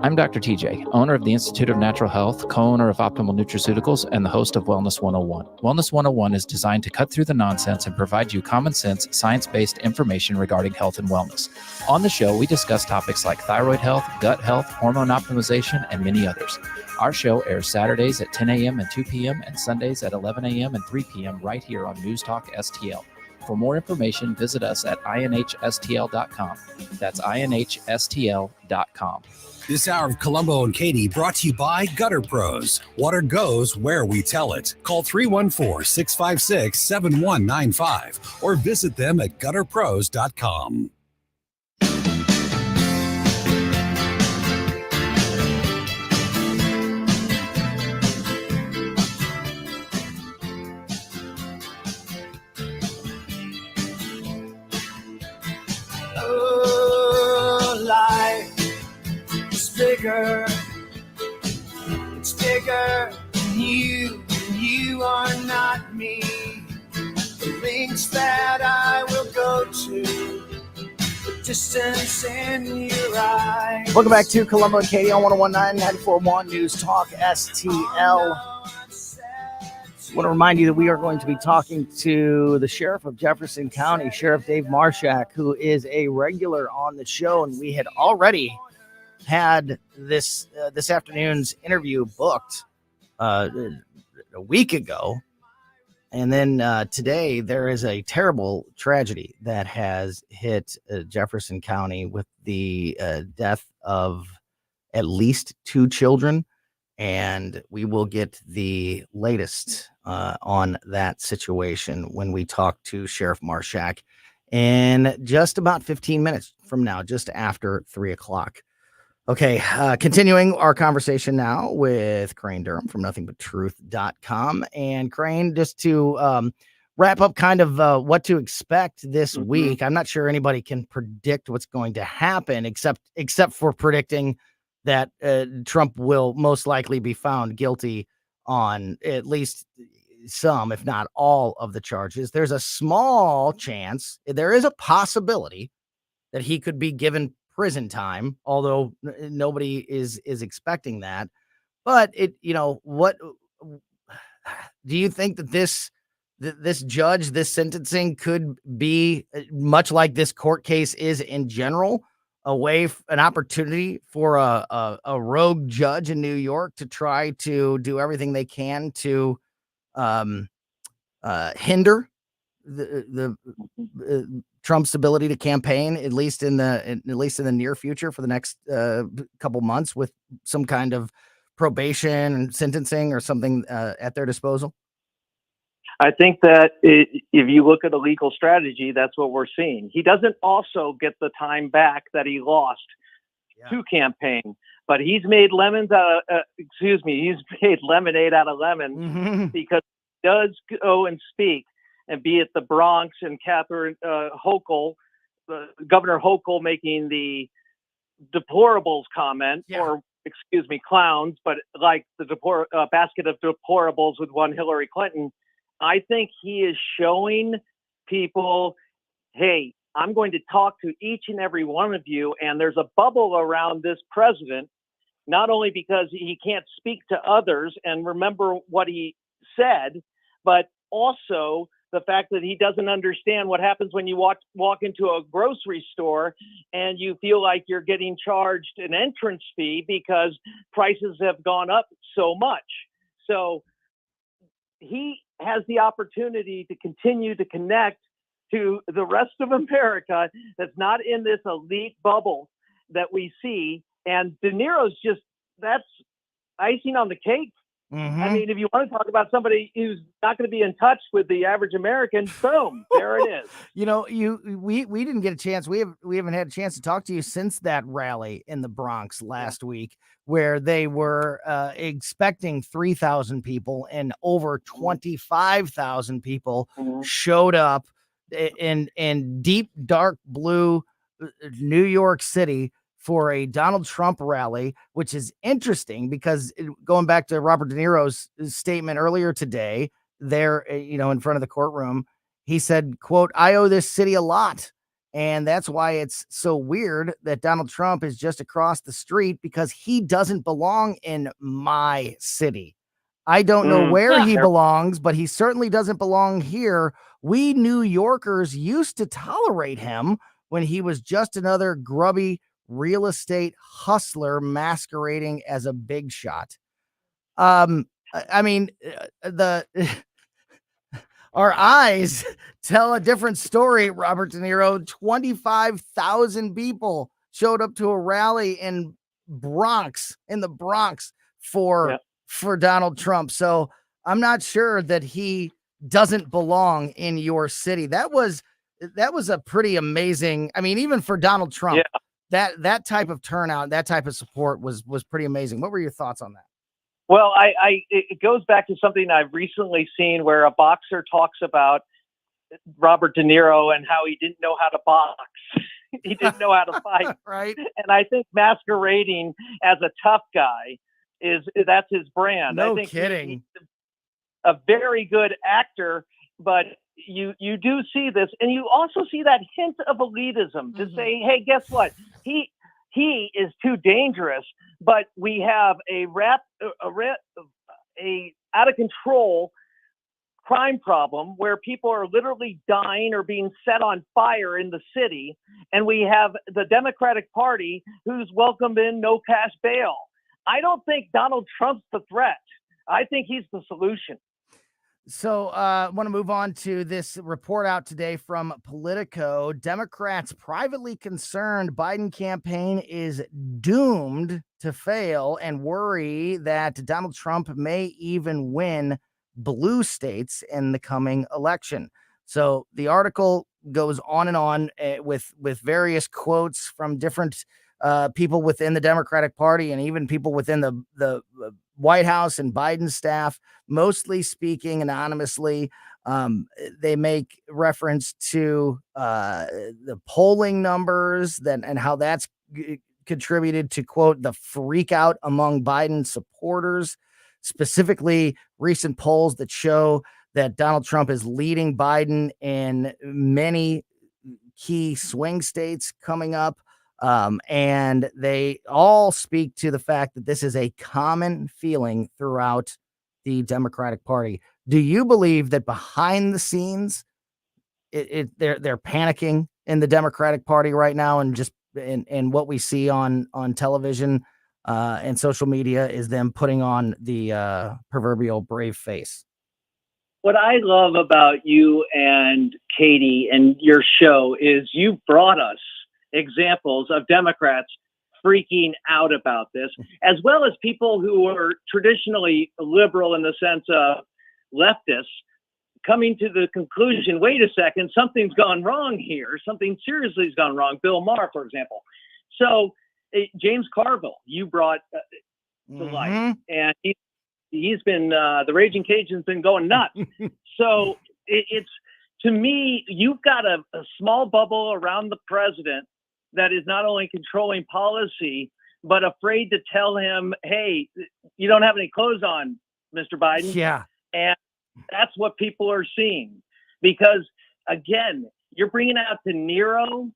I'm Dr. TJ, owner of the Institute of Natural Health, co-owner of Optimal Nutraceuticals, and the host of Wellness 101. Wellness 101 is designed to cut through the nonsense and provide you common sense, science-based information regarding health and wellness. On the show, we discuss topics like thyroid health, gut health, hormone optimization, and many others. Our show airs Saturdays at 10 a.m. and 2 p.m. and Sundays at 11 a.m. and 3 p.m. right here on News Talk STL. For more information, visit us at inhstl.com. That's inhstl.com. This hour of Colombo and Katie brought to you by Gutter Pros. Water goes where we tell it. Call 314-656-7195 or visit them at gutterpros.com. Bigger, it's bigger than you, and you are not me. The links that I will go to, the distance in your eyes. Welcome back to Colombo and Katie on 101.9 News Talk STL. I want to remind you that we are going to be talking to the Sheriff of Jefferson County, Sheriff Dave Marshak, who is a regular on the show, and we had already had this afternoon's interview booked a week ago, and then today there is a terrible tragedy that has hit Jefferson County with the death of at least 2 children, and we will get the latest on that situation when we talk to Sheriff Marshak in just about 15 minutes from now, just after 3 o'clock. Okay, continuing our conversation now with Crane Durham from nothingbutTruth.com. And Crane, just to wrap up kind of what to expect this week. I'm not sure anybody can predict what's going to happen except for predicting that Trump will most likely be found guilty on at least some, if not all, of the charges. There's a small chance, there is a possibility that he could be given prison time, although nobody is expecting that. But what do you think that this judge, this sentencing could be much like this court case is in general, an opportunity for a rogue judge in New York to try to do everything they can to hinder the Trump's ability to campaign, at least in the near future, for the next couple months, with some kind of probation and sentencing or something at their disposal? I think that if you look at a legal strategy, that's what we're seeing. He doesn't also get the time back that he lost to campaign, but he's made he's made lemonade out of lemons because he does go and speak, and be it the Bronx and Catherine Hochul, Governor Hochul making the deplorables comment, or clowns, but like the basket of deplorables with one Hillary Clinton. I think he is showing people, hey, I'm going to talk to each and every one of you. And there's a bubble around this president, not only because he can't speak to others and remember what he said, but also the fact that he doesn't understand what happens when you walk into a grocery store and you feel like you're getting charged an entrance fee because prices have gone up so much. So he has the opportunity to continue to connect to the rest of America that's not in this elite bubble that we see. And De Niro's that's icing on the cake. I mean, if you want to talk about somebody who's not going to be in touch with the average American, boom, there it is. We didn't get a chance. We haven't had a chance to talk to you since that rally in the Bronx last week, where they were expecting 3,000 people, and over 25,000 people showed up in deep, dark blue New York City for a Donald Trump rally, which is interesting because going back to Robert De Niro's statement earlier today, there, in front of the courtroom, he said, quote, "I owe this city a lot. And that's why it's so weird that Donald Trump is just across the street, because he doesn't belong in my city. I don't know where he belongs, but he certainly doesn't belong here. We New Yorkers used to tolerate him when he was just another grubby real estate hustler masquerading as a big shot." I mean, our eyes tell a different story, Robert De Niro. 25,000 people showed up to a rally in the Bronx for Donald Trump. So I'm not sure that he doesn't belong in your city. That was a pretty amazing. I mean, even for Donald Trump, that type of turnout, that type of support was pretty amazing. What were your thoughts on that? Well, it goes back to something I've recently seen where a boxer talks about Robert De Niro and how he didn't know how to box. He didn't know how to fight. Right. And I think masquerading as a tough guy that's his brand. No I think kidding. He's a very good actor, but you do see this, and you also see that hint of elitism to say, hey, guess what? He is too dangerous, but we have a out of control crime problem where people are literally dying or being set on fire in the city. And we have the Democratic Party who's welcomed in no cash bail. I don't think Donald Trump's the threat. I think he's the solution. So I want to move on to this report out today from Politico. Democrats privately concerned Biden campaign is doomed to fail and worry that Donald Trump may even win blue states in the coming election. So the article goes on and on with various quotes from different people within the Democratic Party and even people within the White House and Biden staff, mostly speaking anonymously. They make reference to the polling numbers and how that's contributed to, quote, the freak out among Biden supporters, specifically recent polls that show that Donald Trump is leading Biden in many key swing states coming up. And they all speak to the fact that this is a common feeling throughout the Democratic Party. Do you believe that behind the scenes, they're panicking in the Democratic Party right now, and just in what we see on television and social media is them putting on the proverbial brave face? What I love about you and Katie and your show is you brought us examples of Democrats freaking out about this, as well as people who are traditionally liberal in the sense of leftists coming to the conclusion, wait a second, something's gone wrong here. Something seriously has gone wrong. Bill Maher, for example. So James Carville, you brought to life, and he's been, the Raging Cajun's been going nuts. So it's, to me, you've got a small bubble around the president that is not only controlling policy, but afraid to tell him, hey, you don't have any clothes on, Mr. Biden. Yeah. And that's what people are seeing. Because, again, you're bringing out De Niro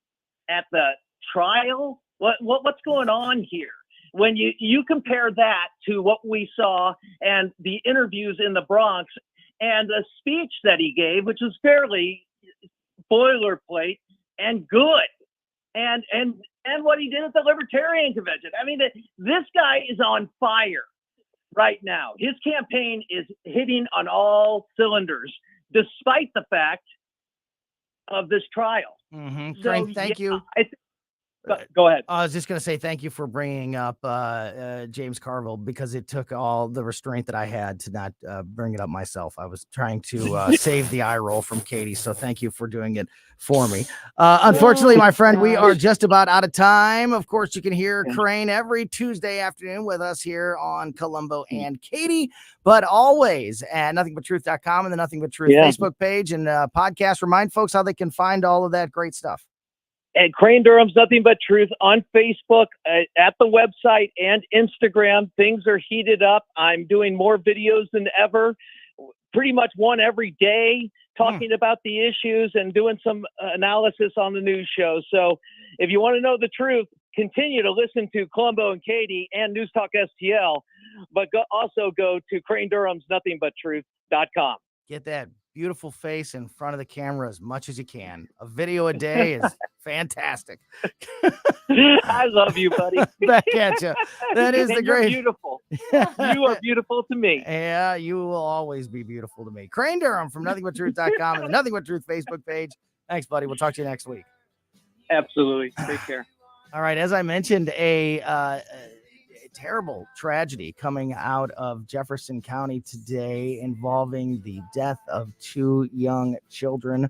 at the trial. What's going on here? When you compare that to what we saw and the interviews in the Bronx and a speech that he gave, which was fairly boilerplate and good, and what he did at the Libertarian Convention. I mean, this guy is on fire right now. His campaign is hitting on all cylinders, despite the fact of this trial. Mm-hmm. So, Crane, thank you. Go ahead. I was just going to say thank you for bringing up James Carville, because it took all the restraint that I had to not bring it up myself. I was trying to save the eye roll from Katie, so thank you for doing it for me. Unfortunately, my friend, we are just about out of time. Of course, you can hear Crane every Tuesday afternoon with us here on Colombo and Katie, but always at nothingbutTruth.com and the Nothing But Truth Facebook page and podcast. Remind folks how they can find all of that great stuff. And Crane Durham's Nothing But Truth on Facebook, at the website and Instagram. Things are heated up. I'm doing more videos than ever, pretty much one every day, talking about the issues and doing some analysis on the news show. So if you want to know the truth, continue to listen to Colombo and Katie and News Talk STL, but also go to Crane Durham's NothingButTruth.com. Get that beautiful face in front of the camera as much as you can. A video a day is fantastic. I love you, buddy. Back at you. That is the great. You're beautiful. You are beautiful to me. Yeah, you will always be beautiful to me. Crane Durham from NothingButTruth.com and the Nothing But Truth Facebook page. Thanks, buddy. We'll talk to you next week. Absolutely. Take care. All right. As I mentioned, a terrible tragedy coming out of Jefferson County today involving the death of 2 young children.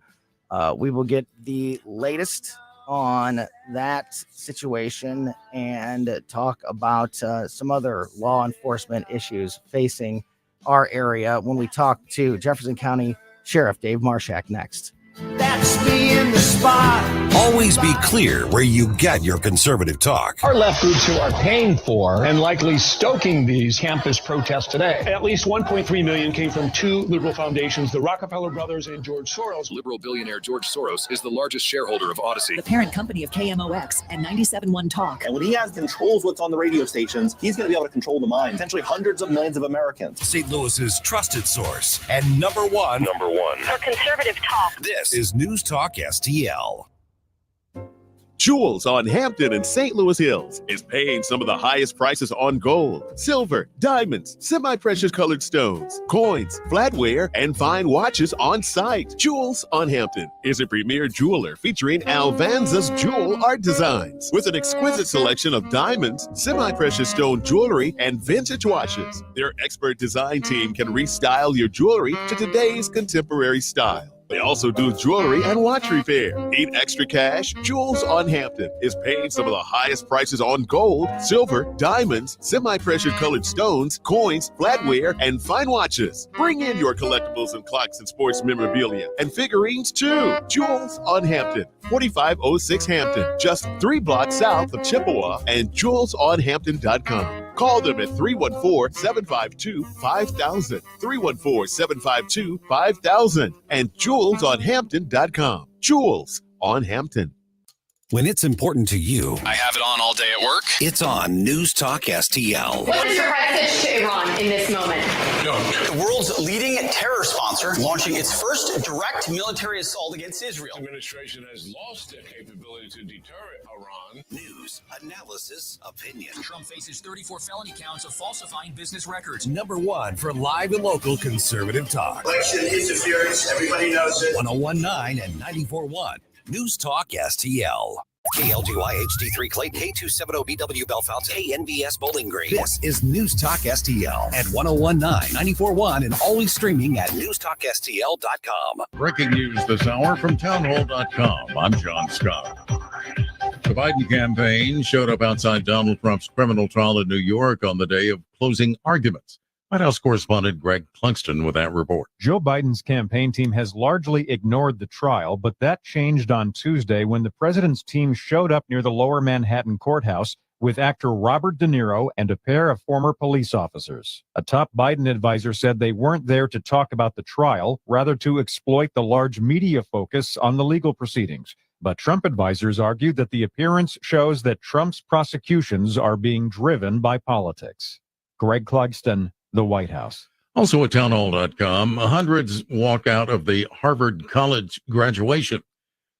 We will get the latest on that situation and talk about some other law enforcement issues facing our area when we talk to Jefferson County Sheriff Dave Marshak next. That's me in the spot. Always be clear where you get your conservative talk. Our left groups who are paying for and likely stoking these campus protests today. At least 1.3 million came from 2 liberal foundations, the Rockefeller brothers and George Soros. Liberal billionaire George Soros is the largest shareholder of Odyssey, the parent company of KMOX and 97.1 Talk. And when he has controls what's on the radio stations, he's going to be able to control the mind, potentially hundreds of millions of Americans. St. Louis's trusted source and number one for conservative talk. This is News Talk STL. Jewels on Hampton and St. Louis Hills is paying some of the highest prices on gold, silver, diamonds, semi-precious colored stones, coins, flatware, and fine watches on site. Jewels on Hampton is a premier jeweler featuring Alvanza's jewel art designs with an exquisite selection of diamonds, semi-precious stone jewelry, and vintage watches. Their expert design team can restyle your jewelry to today's contemporary style. They also do jewelry and watch repair. Need extra cash? Jewels on Hampton is paying some of the highest prices on gold, silver, diamonds, semi-precious colored stones, coins, flatware, and fine watches. Bring in your collectibles and clocks and sports memorabilia and figurines too. Jewels on Hampton, 4506 Hampton, just 3 blocks south of Chippewa, and jewelsonhampton.com. Call them at 314-752-5000, 314-752-5000, and jewelsonhampton.com. Jewels on Hampton. When it's important to you, I have it on all day at work. it's on News Talk STL. What is your message to Iran in this moment? The world's leading terror sponsor launching its first direct military assault against Israel. The administration has lost their capability to deter Iran. News, analysis, opinion. Trump faces 34 felony counts of falsifying business records. Number one for live and local conservative talk. Election interference, everybody knows it. 1019 and 94.1. News Talk STL. KLGY HD3 Clayton, K270BW Belfast, KNBS Bowling Green. This is News Talk STL at 1019, 94.1, and always streaming at newstalkstl.com. Breaking news this hour from townhall.com. I'm John Scott. The Biden campaign showed up outside Donald Trump's criminal trial in New York on the day of closing arguments. White House correspondent Greg Clugston with that report. Joe Biden's campaign team has largely ignored the trial, but that changed on Tuesday when the president's team showed up near the Lower Manhattan courthouse with actor Robert De Niro and a pair of former police officers. A top Biden advisor said they weren't there to talk about the trial, rather to exploit the large media focus on the legal proceedings. But Trump advisors argued that the appearance shows that Trump's prosecutions are being driven by politics. Greg Clugston, the White House. Also at townhall.com, hundreds walk out of the Harvard College graduation.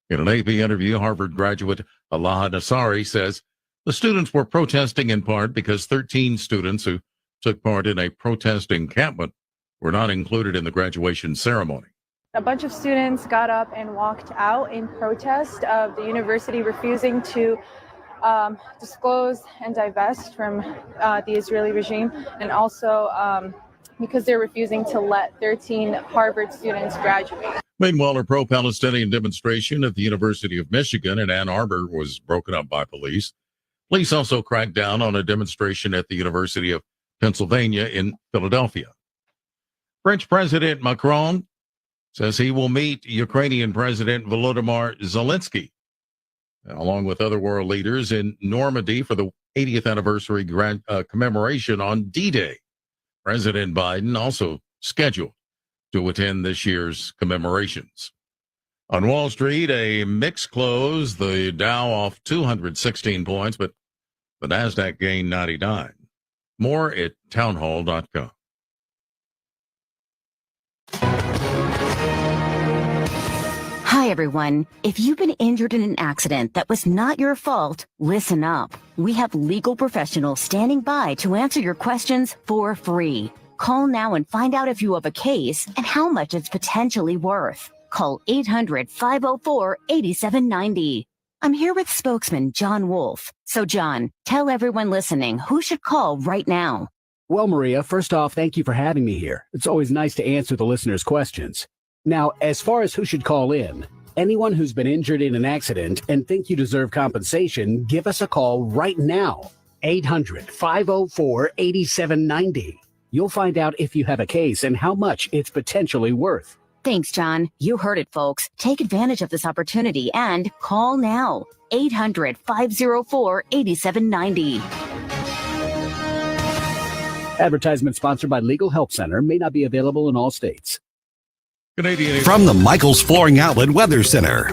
In an AP interview, Harvard graduate Allah Nassari says the students were protesting in part because 13 students who took part in a protest encampment were not included in the graduation ceremony. A bunch of students got up and walked out in protest of the university refusing to disclose and divest from the Israeli regime, and also because they're refusing to let 13 Harvard students graduate. Meanwhile, a pro-Palestinian demonstration at the University of Michigan in Ann Arbor was broken up by police. Police also cracked down on a demonstration at the University of Pennsylvania in Philadelphia. French President Macron says he will meet Ukrainian President Volodymyr Zelensky, along with other world leaders, in Normandy for the 80th anniversary commemoration on D-Day. President Biden also scheduled to attend this year's commemorations. On Wall Street, a mixed close. The Dow off 216 points, but the NASDAQ gained 99. More at townhall.com. Hi, everyone. If you've been injured in an accident that was not your fault, listen up. We have legal professionals standing by to answer your questions for free. Call now and find out if you have a case and how much it's potentially worth. Call 800-504-8790. I'm here with spokesman John Wolf. So, John, tell everyone listening who should call right now. Well, Maria, first off, thank you for having me here. It's always nice to answer the listeners' questions. Now, as far as who should call in, anyone who's been injured in an accident and think you deserve compensation, give us a call right now. 800-504-8790. You'll find out if you have a case and how much it's potentially worth. Thanks, John. You heard it, folks. Take advantage of this opportunity and call now. 800-504-8790. Advertisement sponsored by Legal Help Center, may not be available in all states. From the Michaels Flooring Outlet Weather Center.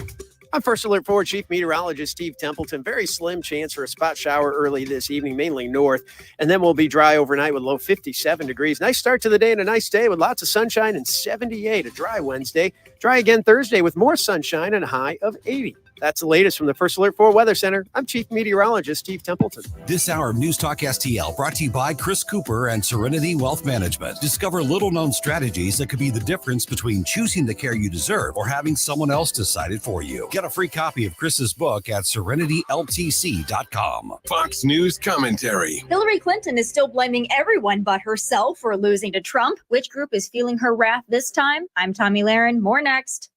I'm First Alert 4 Chief Meteorologist Steve Templeton. Very slim chance for a spot shower early this evening, mainly north. And then we'll be dry overnight with low 57 degrees. Nice start to the day and a nice day with lots of sunshine and 78. A dry Wednesday. Dry again Thursday with more sunshine and a high of 80. That's the latest from the First Alert 4 Weather Center. I'm Chief Meteorologist Steve Templeton. This hour of News Talk STL brought to you by Chris Cooper and Serenity Wealth Management. Discover little-known strategies that could be the difference between choosing the care you deserve or having someone else decide it for you. Get a free copy of Chris's book at serenityltc.com. Fox News commentary. Hillary Clinton is still blaming everyone but herself for losing to Trump. Which group is feeling her wrath this time? I'm Tommy Lahren. More next.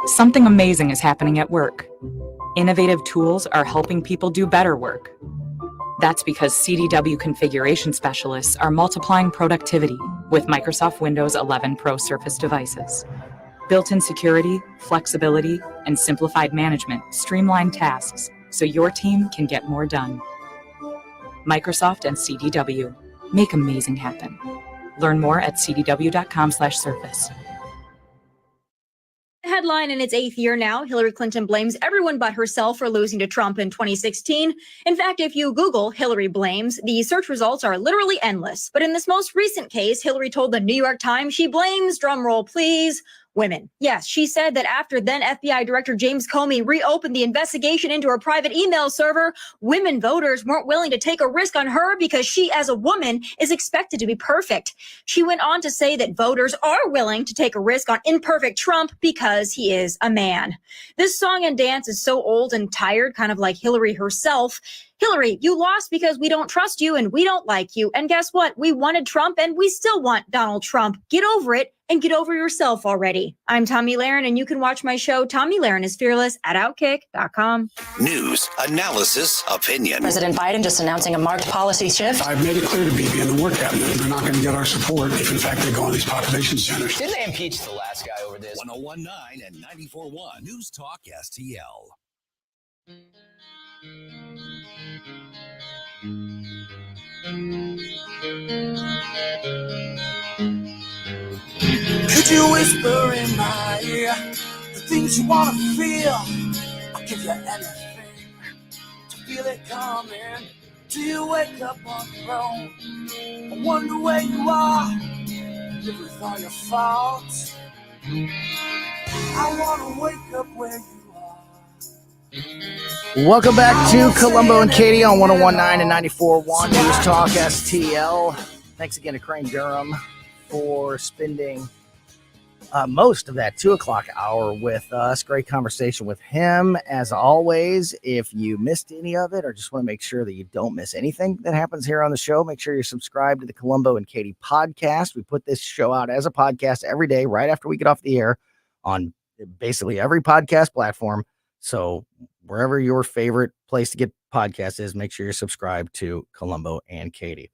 Something amazing is happening at work. Innovative tools are helping people do better work. That's because CDW configuration specialists are multiplying productivity with Microsoft Windows 11 Pro Surface devices. Built-in security, flexibility, and simplified management streamline tasks so your team can get more done. Microsoft and CDW make amazing happen. Learn more at cdw.com/surface. headline in its 8th year now, Hillary Clinton blames everyone but herself for losing to Trump in 2016. In fact, if you Google Hillary blames, the search results are literally endless. But in this most recent case, Hillary told the New York Times she blames, drumroll please, women. Yes, she said that after then FBI Director James Comey reopened the investigation into her private email server, women voters weren't willing to take a risk on her because she, as a woman, is expected to be perfect. She went on to say that voters are willing to take a risk on imperfect Trump because he is a man. This song and dance is so old and tired, kind of like Hillary herself. Hillary, you lost because we don't trust you and we don't like you. And guess what? We wanted Trump and we still want Donald Trump. Get over it and get over yourself already. I'm Tommy Lahren, and you can watch my show, Tommy Lahren is Fearless, at Outkick.com. News, analysis, opinion. President Biden just announcing a marked policy shift. I've made it clear to Bibi and the war cabinet they're not going to get our support if, in fact, they go on these population centers. Didn't they impeach the last guy over this? 1019 and 94.1 News Talk STL. Could you whisper in my ear the things you want to feel? I'll give you anything to feel it coming. Do you wake up on your own? I wonder where you are. Live with all your faults. I want to wake up where you Welcome back to Colombo and Katie on 1019 and 94.1 News Talk STL. Thanks again to Crane Durham for spending most of that 2 o'clock hour with us. Great conversation with him. As always, if you missed any of it or just want to make sure that you don't miss anything that happens here on the show, make sure you're subscribed to the Colombo and Katie podcast. We put this show out as a podcast every day right after we get off the air on basically every podcast platform. So wherever your favorite place to get podcasts is, make sure you're subscribed to Colombo and Katie.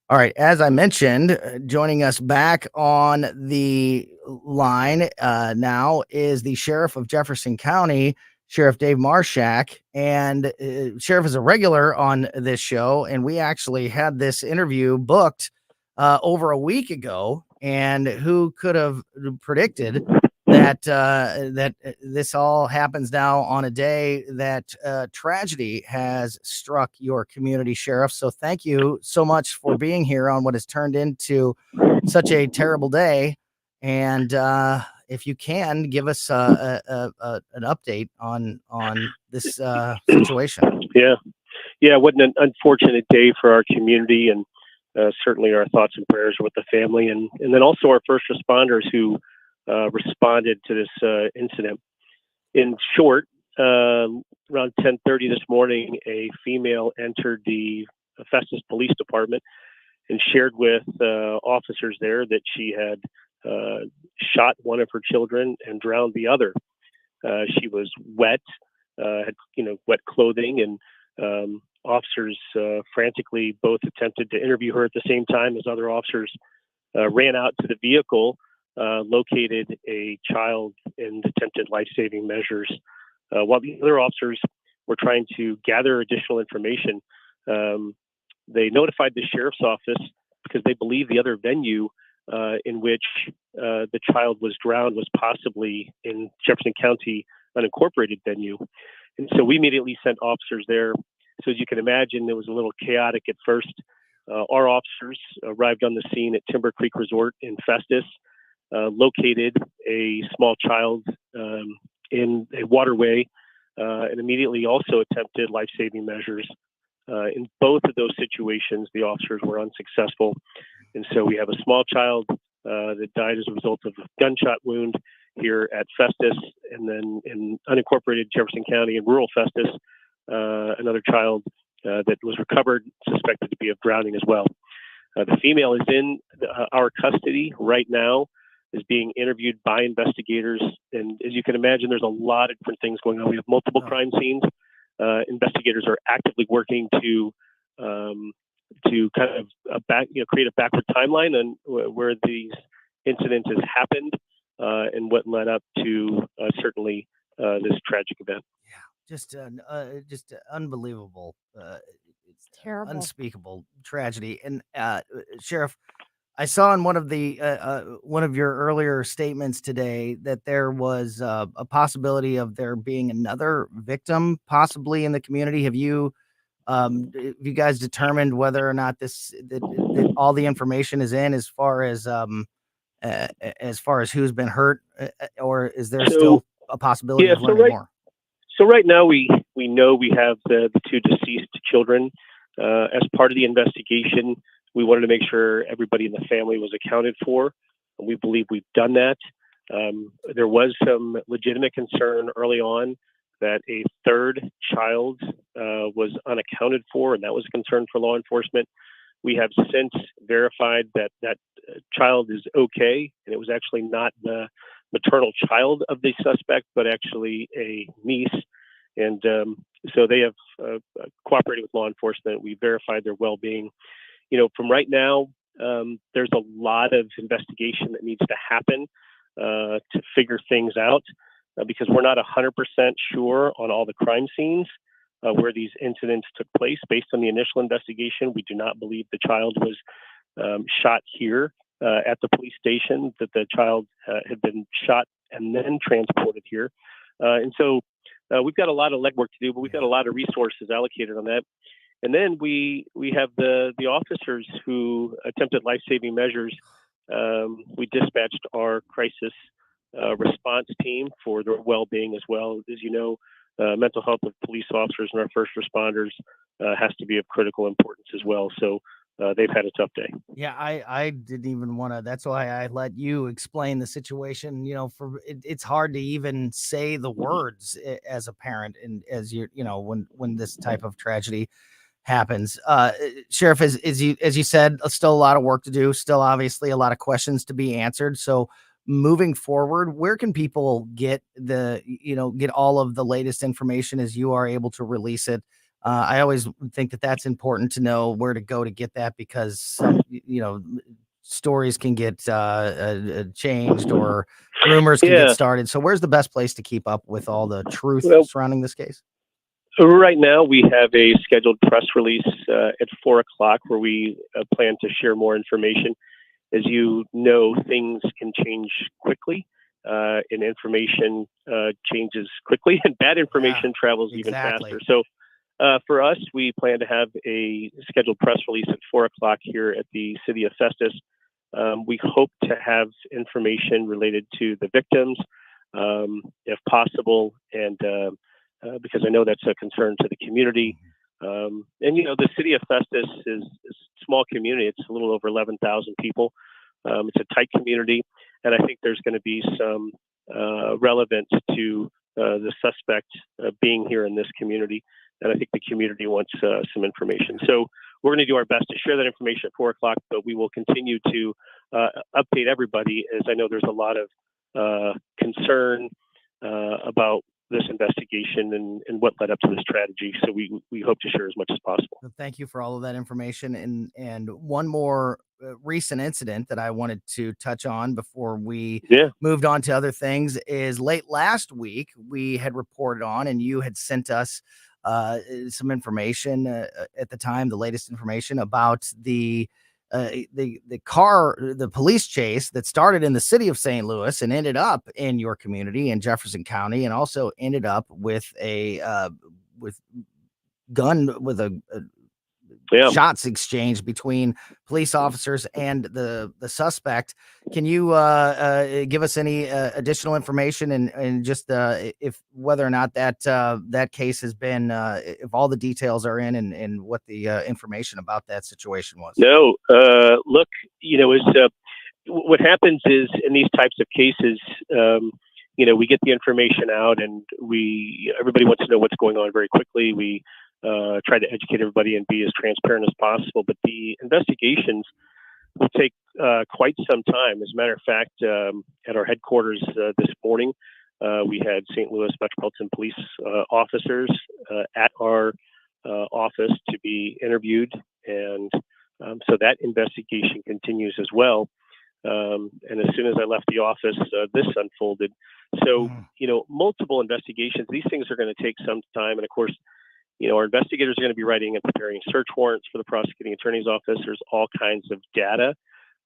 All right. As I mentioned, joining us back on the line now is the Sheriff of Jefferson County, Sheriff Dave Marshak. And Sheriff is a regular on this show. And we actually had this interview booked over a week ago. And who could have predicted that this all happens now on a day that tragedy has struck your community, Sheriff. So thank you so much for being here on what has turned into such a terrible day. And if you can give us an update on this situation. Yeah. What an unfortunate day for our community, and certainly our thoughts and prayers are with the family, and then also our first responders who responded to this incident. In short, around 10:30 this morning, a female entered the Festus Police Department and shared with officers there that she had shot one of her children and drowned the other. She was wet, had wet clothing, and officers frantically both attempted to interview her at the same time as other officers ran out to the vehicle. Located a child and attempted life-saving measures. While the other officers were trying to gather additional information, they notified the sheriff's office because they believe the other venue in which the child was drowned was possibly in Jefferson County unincorporated venue. And so we immediately sent officers there. So as you can imagine, it was a little chaotic at first. Our officers arrived on the scene at Timber Creek Resort in Festus. Located a small child in a waterway and immediately also attempted life-saving measures. In both of those situations, the officers were unsuccessful. And so we have a small child that died as a result of a gunshot wound here at Festus, and then in unincorporated Jefferson County in rural Festus, another child that was recovered, suspected to be of drowning as well. The female is in our custody right now, is being interviewed by investigators. And as you can imagine, there's a lot of different things going on. We have multiple crime scenes. Investigators are actively working to kind of create a backward timeline on where these incidents has happened and what led up to certainly this tragic event. Just unbelievable. It's terrible. Unspeakable tragedy. And Sheriff, I saw in one of your earlier statements today that there was a possibility of there being another victim possibly in the community. Have you guys determined whether or not that all the information is in as far as who's been hurt, or is there still a possibility of learning more? So right now we know we have the two deceased children. As part of the investigation, we wanted to make sure everybody in the family was accounted for. And we believe we've done that. There was some legitimate concern early on that a third child was unaccounted for, and that was a concern for law enforcement. We have since verified that child is okay, and it was actually not the maternal child of the suspect, but actually a niece. And so they have cooperated with law enforcement. We verified their well-being. From right now, there's a lot of investigation that needs to happen to figure things out because we're not 100% sure on all the crime scenes where these incidents took place. Based on the initial investigation, we do not believe the child was shot here at the police station, that the child had been shot and then transported here. And so we've got a lot of legwork to do, but we've got a lot of resources allocated on that. And then we have the officers who attempted life-saving measures. We dispatched our crisis response team for their well-being as well. As you know, mental health of police officers and our first responders has to be of critical importance as well. So they've had a tough day. Yeah, I didn't even want to. That's why I let you explain the situation. It's hard to even say the words as a parent, and as when this type of tragedy happens. Sheriff, as you said, still a lot of work to do. Still, obviously, a lot of questions to be answered. So, moving forward, where can people get get all of the latest information as you are able to release it? I always think that that's important to know where to go to get that, because stories can get changed or rumors can get started. So where's the best place to keep up with all the truth surrounding this case? Right now, we have a scheduled press release at 4:00 where we plan to share more information. As you know, things can change quickly, and information changes quickly, and bad information travels even faster. So for us, we plan to have a scheduled press release at 4:00 here at the city of Festus. We hope to have information related to the victims, if possible, and because I know that's a concern to the community. And, the city of Festus is a small community. It's a little over 11,000 people. It's a tight community. And I think there's going to be some relevance to the suspect being here in this community. And I think the community wants some information. So we're going to do our best to share that information at 4:00, but we will continue to update everybody, as I know there's a lot of concern about this investigation and what led up to this tragedy. So we hope to share as much as possible. Thank you for all of that information. And one more recent incident that I wanted to touch on before we moved on to other things is late last week, we had reported on, and you had sent us some information at the time, the latest information about the police chase that started in the city of St. Louis and ended up in your community in Jefferson County, and also ended up with a shots exchanged between police officers and the suspect. Can you give us any additional information and just if whether or not that case has been if all the details are in and what the information about that situation was? No, look, what happens is in these types of cases, we get the information out and everybody wants to know what's going on very quickly. We try to educate everybody and be as transparent as possible, but the investigations will take quite some time. As a matter of fact, at our headquarters this morning, we had St. Louis Metropolitan Police officers at our office to be interviewed, and so that investigation continues as well. And as soon as I left the office, this unfolded. So, multiple investigations. These things are going to take some time, and of course, our investigators are going to be writing and preparing search warrants for the prosecuting attorney's office. There's all kinds of data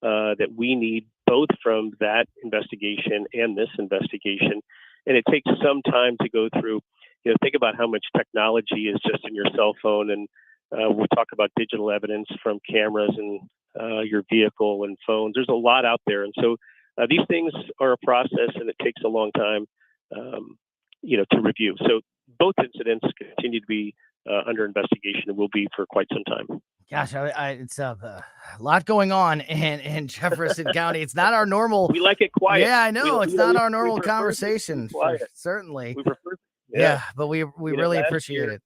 that we need both from that investigation and this investigation. And it takes some time to go through, think about how much technology is just in your cell phone. And we'll talk about digital evidence from cameras and your vehicle and phones. There's a lot out there. And so these things are a process, and it takes a long time, to review. So both incidents continue to be under investigation and will be for quite some time. Gosh, it's a lot going on in Jefferson County. It's not our normal. We like it quiet. Yeah, I know. It's not our normal prefer conversation. Certainly. We prefer. Yeah, but we really appreciate it.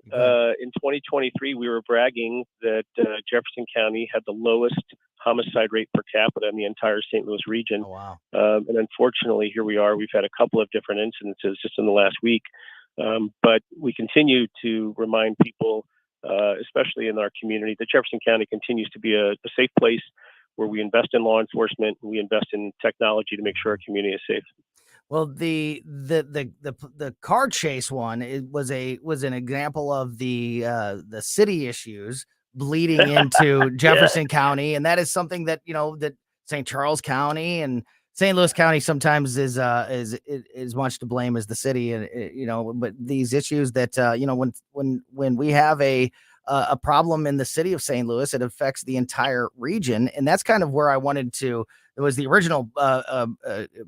In 2023, we were bragging that Jefferson County had the lowest homicide rate per capita in the entire St. Louis region. Oh, wow. And unfortunately, here we are. We've had a couple of different incidences just in the last week. But we continue to remind people, especially in our community, that Jefferson County continues to be a safe place where we invest in law enforcement and we invest in technology to make sure our community is safe. Well, the car chase one, it was an example of the city issues bleeding into Jefferson County, and that is something that that St. Charles County and St. Louis County sometimes is much to blame as the city, and but these issues that when we have a problem in the city of St. Louis, it affects the entire region, and that's kind of where I wanted to. It was the original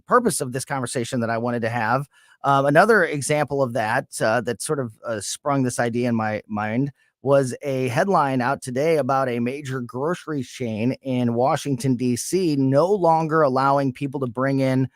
purpose of this conversation that I wanted to have. Another example of that that sort of sprung this idea in my mind was a headline out today about a major grocery chain in Washington, D.C. no longer allowing people to bring in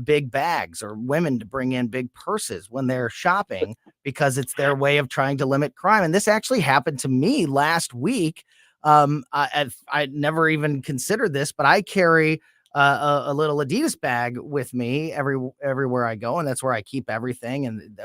big bags or women to bring in big purses when they're shopping because it's their way of trying to limit crime. And this actually happened to me last week. I never even considered this, but I carry a little Adidas bag with me everywhere I go, and that's where I keep everything. And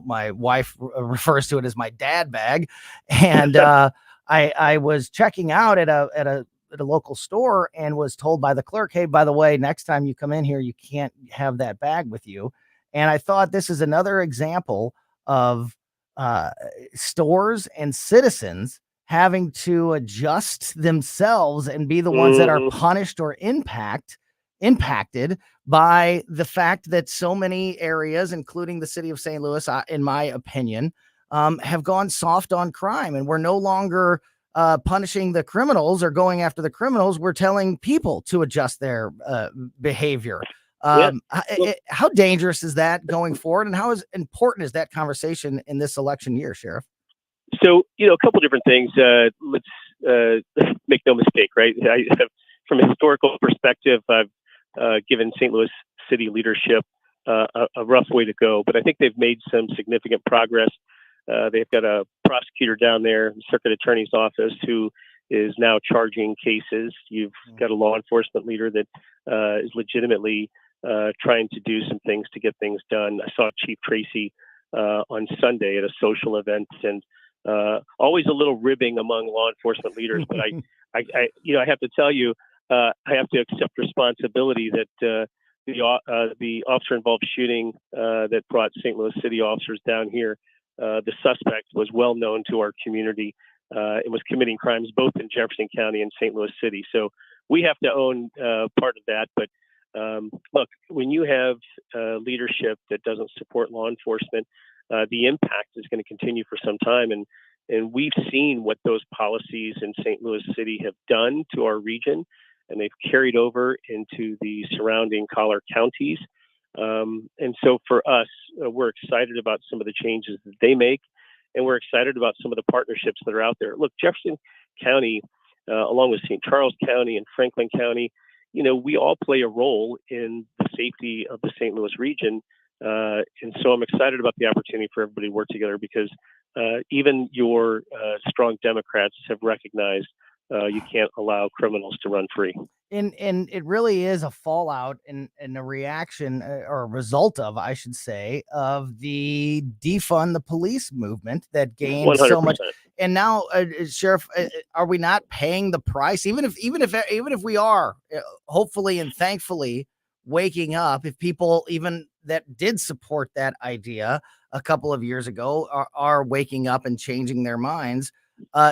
my wife refers to it as my dad bag. And I was checking out at a local store and was told by the clerk, "Hey, by the way, next time you come in here, you can't have that bag with you." And I thought this is another example of stores and citizens having to adjust themselves and be the ones that are punished or impacted by the fact that so many areas, including the city of St. Louis, in my opinion, have gone soft on crime. And we're no longer punishing the criminals or going after the criminals. We're telling people to adjust their behavior. How dangerous is that going forward? And how important is that conversation in this election year, Sheriff? So, a couple different things. Let's make no mistake, right? From a historical perspective, I've given St. Louis City leadership a rough way to go, but I think they've made some significant progress. They've got a prosecutor down there, circuit attorney's office, who is now charging cases. You've got a law enforcement leader that is legitimately trying to do some things to get things done. I saw Chief Tracy on Sunday at a social event, and always a little ribbing among law enforcement leaders. But I have to tell you, I have to accept responsibility that the officer-involved shooting that brought St. Louis City officers down here, the suspect was well known to our community and was committing crimes both in Jefferson County and St. Louis City. So we have to own part of that. But look, when you have leadership that doesn't support law enforcement, the impact is going to continue for some time. And we've seen what those policies in St. Louis City have done to our region, and they've carried over into the surrounding collar counties. And so for us, we're excited about some of the changes that they make, and we're excited about some of the partnerships that are out there. Look, Jefferson County, along with St. Charles County and Franklin County, we all play a role in the safety of the St. Louis region. And so I'm excited about the opportunity for everybody to work together, because even your strong Democrats have recognized you can't allow criminals to run free. And it really is a fallout and a reaction or a result of, I should say, of the defund the police movement that gained 100%. So much. And now, Sheriff, are we not paying the price? Even if we are, hopefully and thankfully, waking up, if people even that did support that idea a couple of years ago are waking up and changing their minds,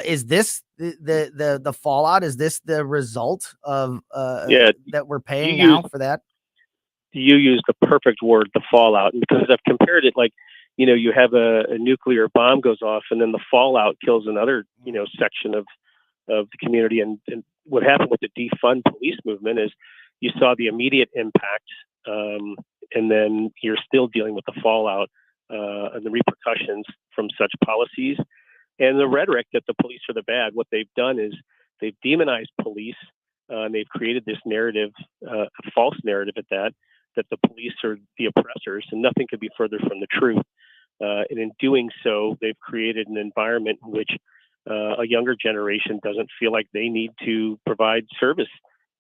Is this the fallout? Is this the result of that we're paying now for that? You used the perfect word, the fallout, and because I've compared it like, you have a nuclear bomb goes off and then the fallout kills another, section of the community. And what happened with the defund police movement is you saw the immediate impact, and then you're still dealing with the fallout and the repercussions from such policies and the rhetoric that the police are the bad. What they've done is they've demonized police, and they've created this narrative, a false narrative at that the police are the oppressors, and nothing could be further from the truth. And in doing so, they've created an environment in which a younger generation doesn't feel like they need to provide service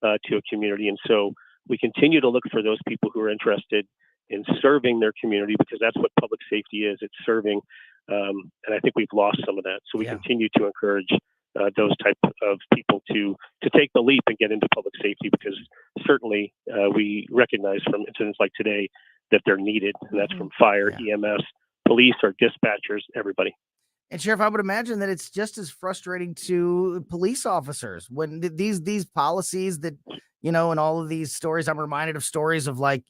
to a community. And so we continue to look for those people who are interested in serving their community, because that's what public safety is. It's serving. And I think we've lost some of that. So we continue to encourage those type of people to take the leap and get into public safety, because certainly we recognize from incidents like today that they're needed. And that's from fire, EMS, police, or dispatchers, everybody. And Sheriff, I would imagine that it's just as frustrating to police officers when these policies that, and all of these stories, I'm reminded of stories of like,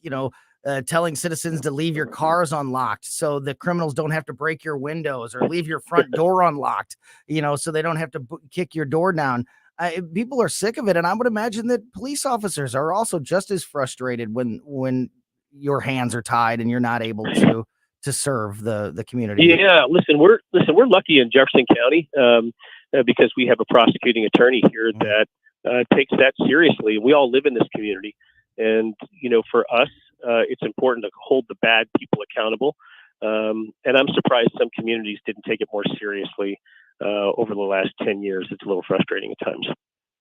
telling citizens to leave your cars unlocked so the criminals don't have to break your windows, or leave your front door unlocked, so they don't have to kick your door down. People are sick of it. And I would imagine that police officers are also just as frustrated when your hands are tied and you're not able to serve the community. Yeah, listen, we're lucky in Jefferson County because we have a prosecuting attorney here that takes that seriously. We all live in this community, and for us, it's important to hold the bad people accountable. And I'm surprised some communities didn't take it more seriously over the last 10 years. It's a little frustrating at times.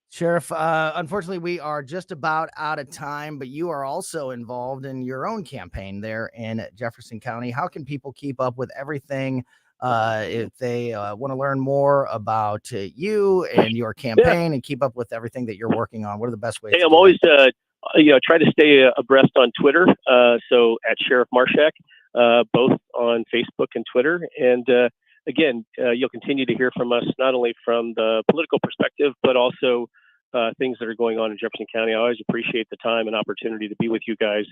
Sheriff, unfortunately, we are just about out of time, but you are also involved in your own campaign there in Jefferson County. How can people keep up with everything if they want to learn more about you and your campaign and keep up with everything that you're working on? What are the best ways? Hey, I'm always try to stay abreast on Twitter. So at Sheriff Marshak, both on Facebook and Twitter. And again, you'll continue to hear from us, not only from the political perspective, but also things that are going on in Jefferson County. I always appreciate the time and opportunity to be with you guys.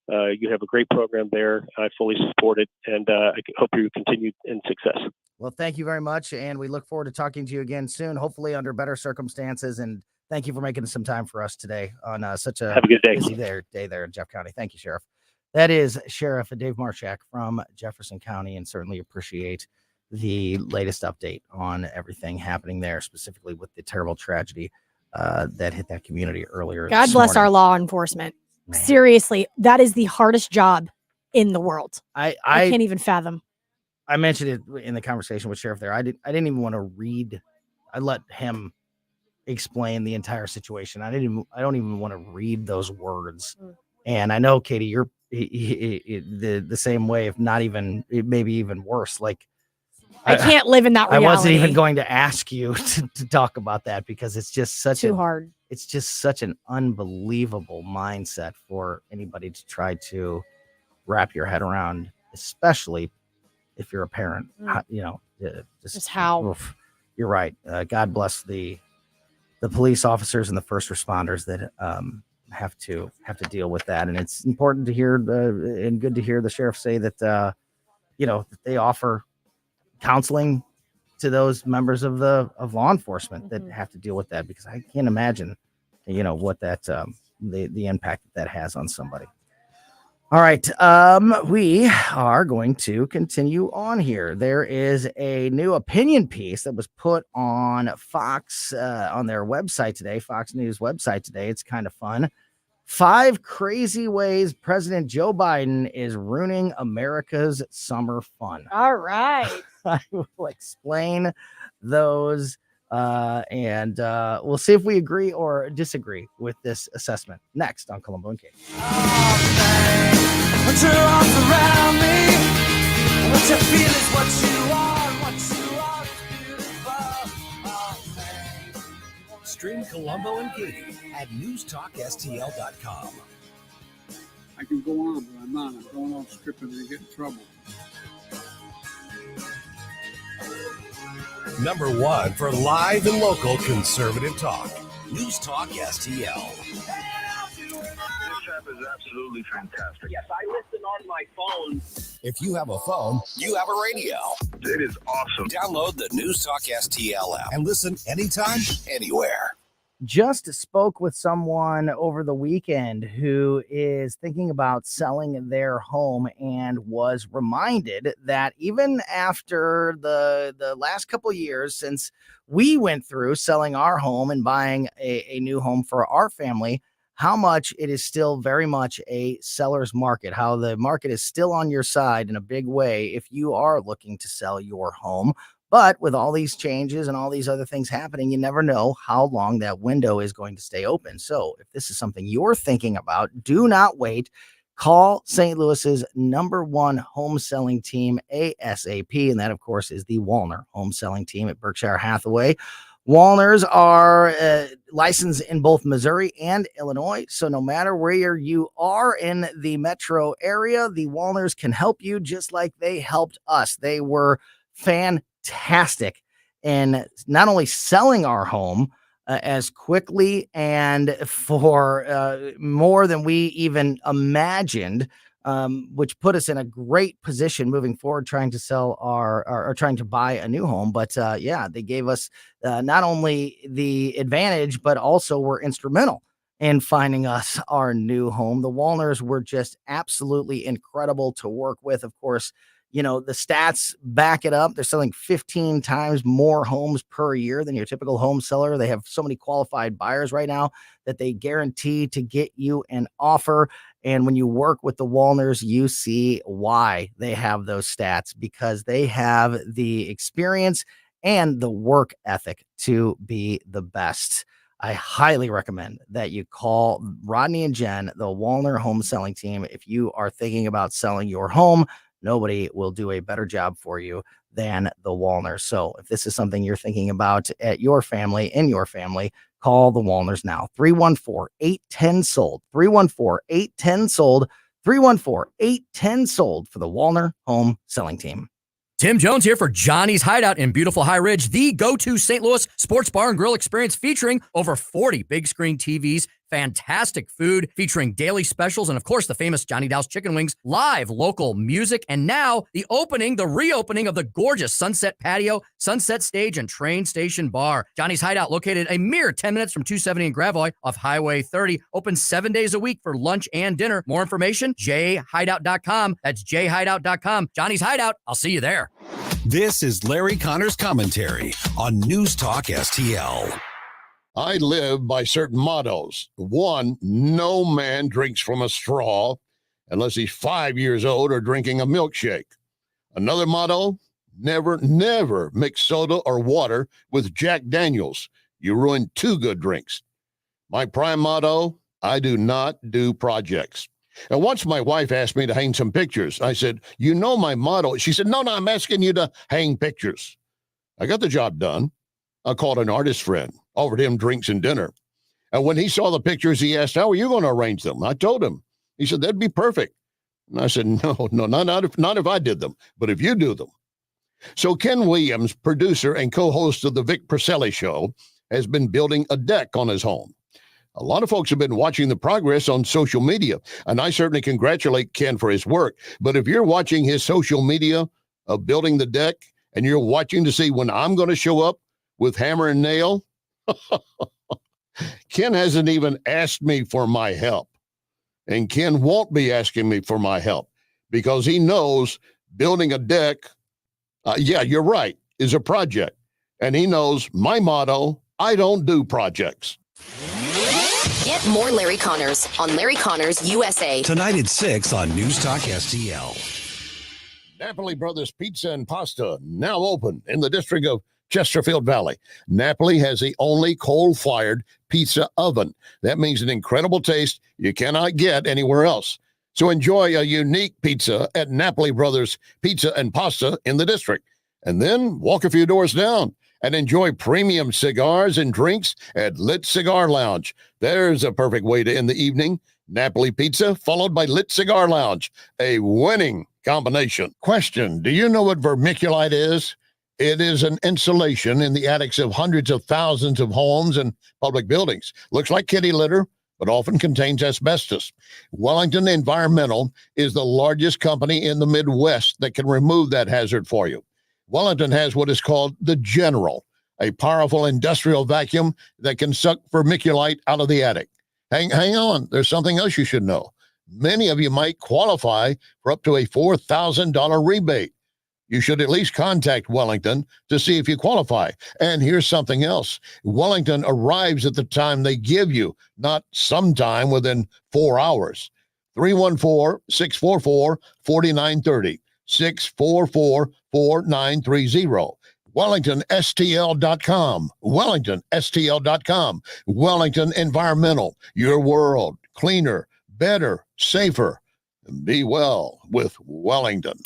You have a great program there. I fully support it, and I hope you continue in success. Well, thank you very much, and we look forward to talking to you again soon, hopefully under better circumstances. And thank you for making some time for us today on such a have a good day. Busy day there in Jeff County. Thank you, Sheriff. That is Sheriff Dave Marshak from Jefferson County, and certainly appreciate the latest update on everything happening there, specifically with the terrible tragedy that hit that community earlier. God bless our law enforcement. Man. Seriously, that is the hardest job in the world. I can't even fathom. I mentioned it in the conversation with Sheriff there. I didn't even want to read. I let him explain the entire situation. I don't even want to read those words. And I know, Katie, you're the same way, if not even, maybe even worse. Like, I can't live in that reality. I wasn't even going to ask you to talk about that, because it's just such too hard. It's just such an unbelievable mindset for anybody to try to wrap your head around, especially if you're a parent. Just how. Oof, you're right. God bless the police officers and the first responders that have to deal with that. And it's important to hear and good to hear the sheriff say that that they offer counseling to those members of law enforcement that have to deal with that, because I can't imagine what that the impact that has on somebody. All right, we are going to continue on here. There is a new opinion piece that was put on Fox on their website today, Fox News website today. It's kind of fun. 5 crazy ways President Joe Biden is ruining America's summer fun. All right. I will explain those and we'll see if we agree or disagree with this assessment next on Colombo and Katie. Put your arms around me. What you feel is what you are. What you are is beautiful. Stream Colombo and Katie at newstalkstl.com. I can go on, but I'm not. I'm going off script and I get in trouble. Number one for live and local conservative talk. News Talk STL. This app is absolutely fantastic. Yes, I listen on my phone. If you have a phone, you have a radio. It is awesome. Download the News Talk STL app and listen anytime, anywhere. Just spoke with someone over the weekend who is thinking about selling their home and was reminded that even after the last couple of years since we went through selling our home and buying a new home for our family, how much it is still very much a seller's market, how the market is still on your side in a big way if you are looking to sell your home. But with all these changes and all these other things happening, you never know how long that window is going to stay open. So if this is something you're thinking about, do not wait. Call St. Louis's #1 home selling team ASAP. And that, of course, is the Wallner home selling team at Berkshire Hathaway. Wallners are licensed in both Missouri and Illinois. So no matter where you are in the metro area, the Wallners can help you just like they helped us. They were fantastic in not only selling our home as quickly and for more than we even imagined, which put us in a great position moving forward, trying to sell or trying to buy a new home. But yeah, they gave us not only the advantage, but also were instrumental in finding us our new home. The Wallners were just absolutely incredible to work with. Of course, you know, the stats back it up. They're selling 15 times more homes per year than your typical home seller. They have so many qualified buyers right now that they guarantee to get you an offer. And when you work with the Wallners, you see why they have those stats, because they have the experience and the work ethic to be the best. I highly recommend that you call Rodney and Jen, the Wallner home selling team. If you are thinking about selling your home, nobody will do a better job for you than the Wallners. So if this is something you're thinking about at your family, in your family, call the Wallners now. 314-810-SOLD. 314-810-SOLD. 314-810-SOLD for the Wallner home selling team. Tim Jones here for Johnny's Hideout in beautiful High Ridge, the go-to St. Louis sports bar and grill experience featuring over 40 big screen TVs, fantastic food featuring daily specials, and of course the famous Johnny Dow's chicken wings, live local music, and now the reopening of the gorgeous Sunset Patio, Sunset Stage, and Train Station Bar. Johnny's Hideout, located a mere 10 minutes from 270 and Gravois off Highway 30, open 7 days a week for lunch and dinner. More information, jhideout.com. That's jhideout.com. Johnny's Hideout. I'll see you there. This is Larry Connor's commentary on News Talk STL. I live by certain mottos. One, no man drinks from a straw unless he's 5 years old or drinking a milkshake. Another motto, never mix soda or water with Jack Daniels. You ruin two good drinks. My prime motto, I do not do projects. And once my wife asked me to hang some pictures. I said, you know my motto. She said, no, I'm asking you to hang pictures. I got the job done. I called an artist friend, offered him drinks and dinner. And when he saw the pictures, he asked, how are you going to arrange them? I told him. He said, that'd be perfect. And I said, no, not if I did them, but if you do them. So Ken Williams, producer and co-host of the Vic Preselli Show, has been building a deck on his home. A lot of folks have been watching the progress on social media, and I certainly congratulate Ken for his work. But if you're watching his social media of building the deck, and you're watching to see when I'm going to show up with hammer and nail, Ken hasn't even asked me for my help. And Ken won't be asking me for my help because he knows building a deck, yeah, you're right, is a project. And he knows my motto, I don't do projects. Get more Larry Connors on Larry Connors USA. Tonight at 6 on News Talk STL. Napoli Brothers Pizza and Pasta, now open in the district of Chesterfield Valley. Napoli has the only coal-fired pizza oven. That means an incredible taste you cannot get anywhere else. So enjoy a unique pizza at Napoli Brothers Pizza and Pasta in the district. And then walk a few doors down and enjoy premium cigars and drinks at Lit Cigar Lounge. There's a perfect way to end the evening. Napoli Pizza followed by Lit Cigar Lounge. A winning combination. Question, do you know what vermiculite is? It is an insulation in the attics of hundreds of thousands of homes and public buildings. Looks like kitty litter, but often contains asbestos. Wellington Environmental is the largest company in the Midwest that can remove that hazard for you. Wellington has what is called the General, a powerful industrial vacuum that can suck vermiculite out of the attic. Hang on, there's something else you should know. Many of you might qualify for up to a $4,000 rebate. You should at least contact Wellington to see if you qualify. And here's something else. Wellington arrives at the time they give you, not sometime within 4 hours. 314-644-4930. 644-4930. WellingtonSTL.com. WellingtonSTL.com. Wellington Environmental. Your world. Cleaner, better, safer. Be well with Wellington.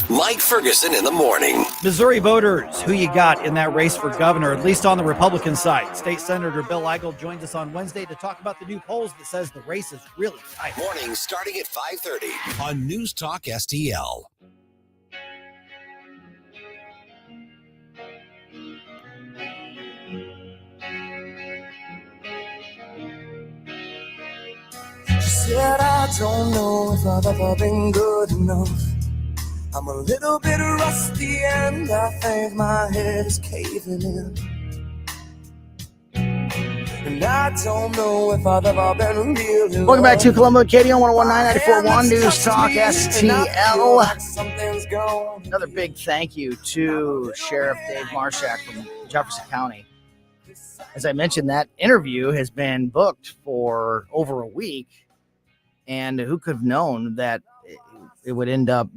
Mike Ferguson in the morning. Missouri voters, who you got in that race for governor, at least on the Republican side? State Senator Bill Eigel joins us on Wednesday to talk about the new polls that says the race is really tight. Mornings starting at 5:30 on News Talk STL. She said, I don't know if I've ever been good enough. I'm a little bit rusty and I think my head is caving in. And I don't know if I've ever been really. Welcome back to Colombo Katie on 101.9 News Talk STL. Another big thank you to Sheriff Dave Marshak from Jefferson County. As I mentioned, that interview has been booked for over a week, and who could have known that it would end up.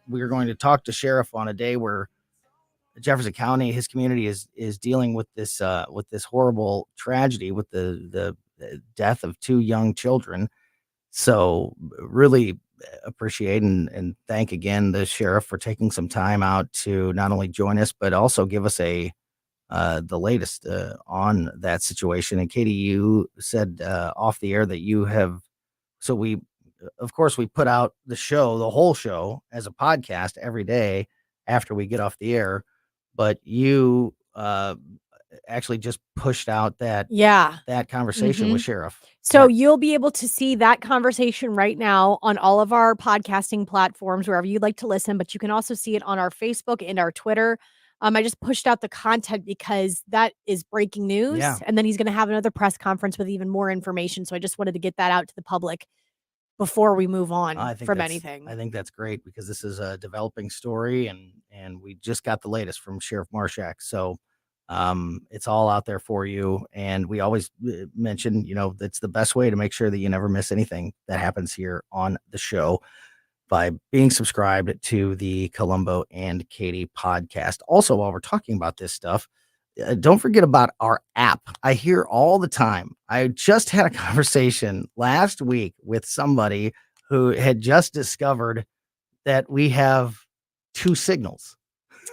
We were going to talk to Sheriff on a day where Jefferson County, his community, is dealing with this horrible tragedy with the death of 2 young children. So really appreciate and thank again the sheriff for taking some time out to not only join us but also give us the latest on that situation. And Katie, you said off the air that you have. So we put out the whole show as a podcast every day after we get off the air, but you actually just pushed out that conversation with Sheriff. So you'll be able to see that conversation right now on all of our podcasting platforms, wherever you'd like to listen, but you can also see it on our Facebook and our Twitter. I just pushed out the content because that is breaking news. Yeah. And then he's going to have another press conference with even more information. So I just wanted to get that out to the public before we move on from anything. I think that's great because this is a developing story and we just got the latest from Sheriff Marshak. So it's all out there for you. And we always mention, that's the best way to make sure that you never miss anything that happens here on the show by being subscribed to the Colombo and Katie podcast. Also, while we're talking about this stuff, don't forget about our app. I hear all the time. I just had a conversation last week with somebody who had just discovered that we have 2 signals.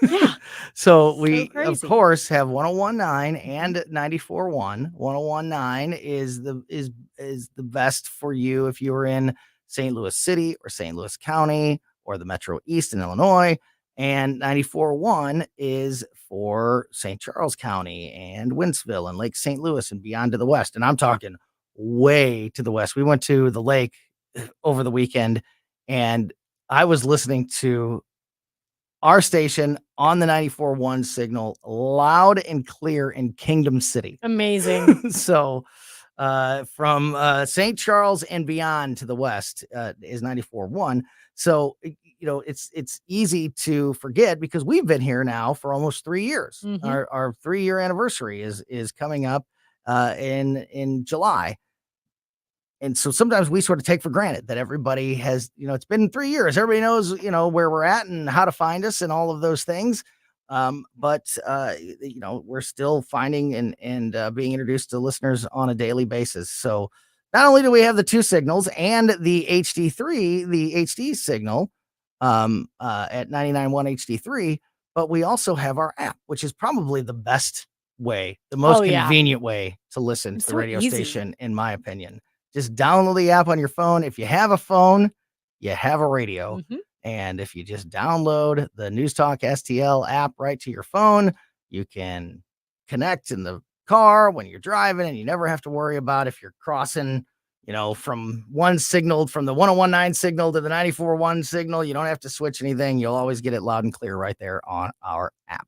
Yeah. So we, of course, have 101.9 and 94.1. 101.9 is the best for you if you were in St. Louis City or St. Louis County or the Metro East in Illinois. And 94.1 is for St. Charles County and Wentzville and Lake St. Louis and beyond to the west. And I'm talking way to the west. We went to the lake over the weekend and I was listening to our station on the 94.1 signal loud and clear in Kingdom City. Amazing. So from St. Charles and beyond to the west is 94.1. So, it's easy to forget because we've been here now for almost 3 years. Mm-hmm. Our 3-year anniversary is coming up in July. And so sometimes we sort of take for granted that everybody has, it's been 3 years. Everybody knows, where we're at and how to find us and all of those things. But we're still finding and being introduced to listeners on a daily basis. So not only do we have the 2 signals and the HD3, the HD signal at 99.1 HD3, but we also have our app, which is probably the best way, the most convenient way to listen to the radio station, in my opinion. Just download the app on your phone. If you have a phone, you have a radio. Mm-hmm. And if you just download the News Talk STL app right to your phone, you can connect in the car when you're driving, and you never have to worry about if you're crossing, from one signal, from the 101.9 signal to the 94.1 signal. You don't have to switch anything. You'll always get it loud and clear right there on our app.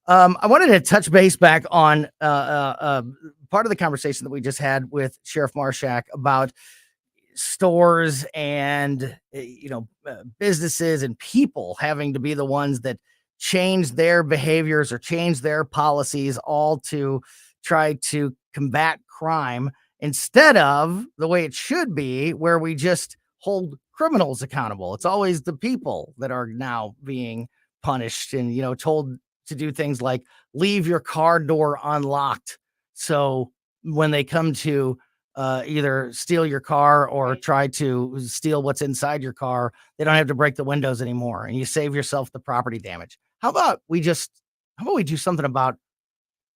I wanted to touch base back on part of the conversation that we just had with Sheriff Marshak about stores and businesses and people having to be the ones that change their behaviors or change their policies, all to try to combat crime, instead of the way it should be, where we just hold criminals accountable. It's always the people that are now being punished and told to do things like leave your car door unlocked, so when they come to either steal your car or try to steal what's inside your car, they don't have to break the windows anymore, and you save yourself the property damage. How about we do something about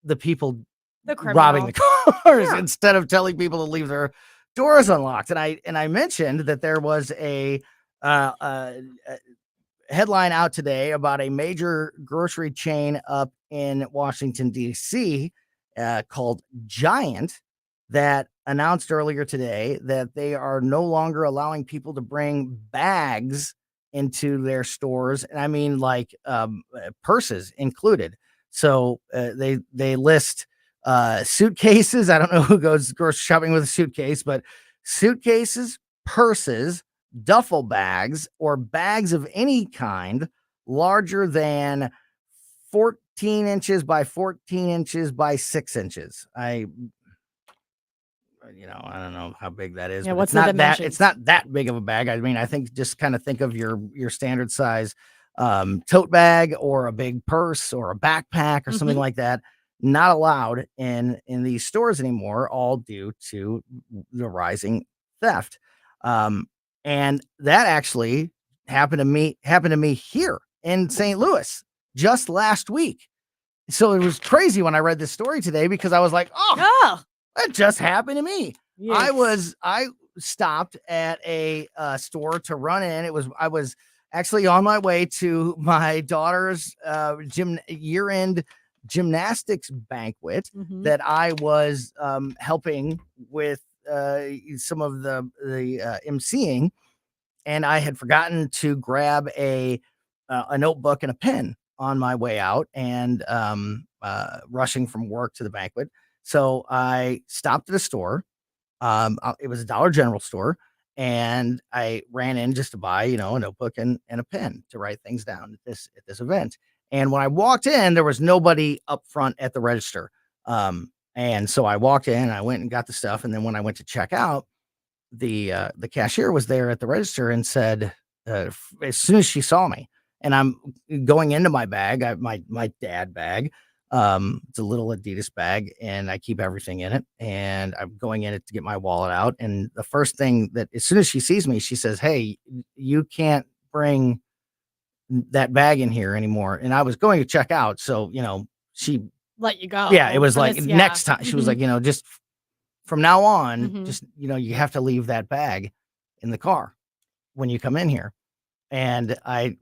the people robbing the cars instead of telling people to leave their doors unlocked? And I mentioned that there was a headline out today about a major grocery chain up in Washington, D.C. Called Giant, that announced earlier today that they are no longer allowing people to bring bags into their stores. And I mean, like purses included. So they list suitcases. I don't know who goes grocery shopping with a suitcase, but suitcases, purses, duffel bags, or bags of any kind larger than 14 inches by 14 inches by 6 inches. I don't know how big that is. Yeah, but what's it's not the that dimensions? it's not that big of a bag. I mean, I think just kind of think of your standard size tote bag or a big purse or a backpack or something like that. Not allowed in these stores anymore, all due to the rising theft. And that actually happened to me here in St. Louis just last week. So it was crazy when I read this story today, because I was like, oh, that just happened to me. Yes. I stopped at a store to run in. I was actually on my way to my daughter's year-end gymnastics banquet that I was helping with some of the emceeing, and I had forgotten to grab a notebook and a pen on my way out, and rushing from work to the banquet. So I stopped at a store. It was a Dollar General store, and I ran in just to buy, a notebook and a pen to write things down at this event. And when I walked in, there was nobody up front at the register. And so I walked in, I went and got the stuff, and then when I went to check out, the cashier was there at the register and said, as soon as she saw me, and I'm going into my bag, my dad bag. It's a little Adidas bag, and I keep everything in it, and I'm going in it to get my wallet out. And the first thing that, as soon as she sees me, she says, "Hey, you can't bring that bag in here anymore." And I was going to check out. So, she let you go. Yeah. It was I like, guess, next time she was like, just from now on, Mhm. just, you have to leave that bag in the car when you come in here. And I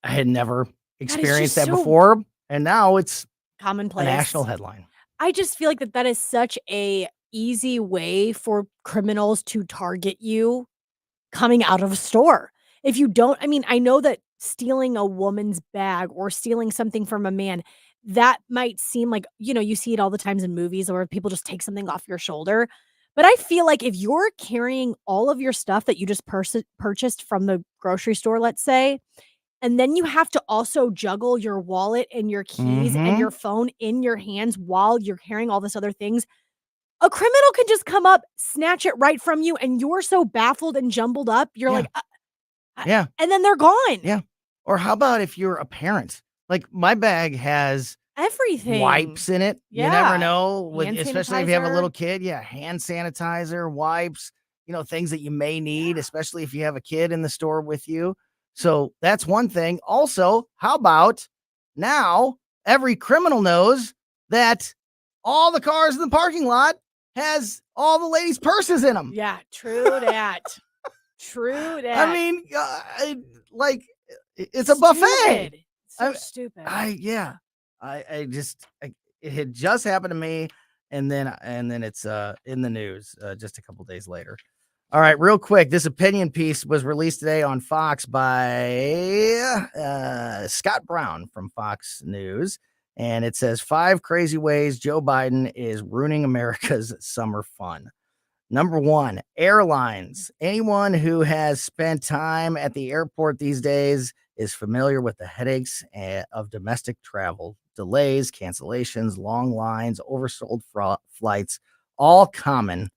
had never experienced that so before. And now it's commonplace. a national headline. I just feel like that is such a easy way for criminals to target you coming out of a store. If you don't, I mean, I know that stealing a woman's bag or stealing something from a man, that might seem like, you see it all the times in movies where people just take something off your shoulder. But I feel like if you're carrying all of your stuff that you just purchased from the grocery store, let's say, and then you have to also juggle your wallet and your keys and your phone in your hands while you're carrying all this other things, a criminal can just come up, snatch it right from you, and you're so baffled and jumbled up, you're like, Yeah. and then they're gone. Yeah. Or how about if you're a parent? Like, my bag has Everything. wipes in it. You Yeah. never know, Hand especially if you have a sanitizer. little kid. Yeah. Hand sanitizer, wipes, things that you may need, especially if you have a kid in the store with you. So that's one thing. Also, how about now every criminal knows that all the cars in the parking lot has all the ladies' purses in them. Yeah, true that. True that. I mean, it's a buffet. So stupid. It had just happened to me, and then it's in the news just a couple days later. All right, real quick, this opinion piece was released today on Fox by Scott Brown from Fox News, and it says 5 crazy ways Joe Biden is ruining America's summer fun. Number 1, airlines. Anyone who has spent time at the airport these days is familiar with the headaches of domestic travel. Delays, cancellations, long lines, oversold flights, all common,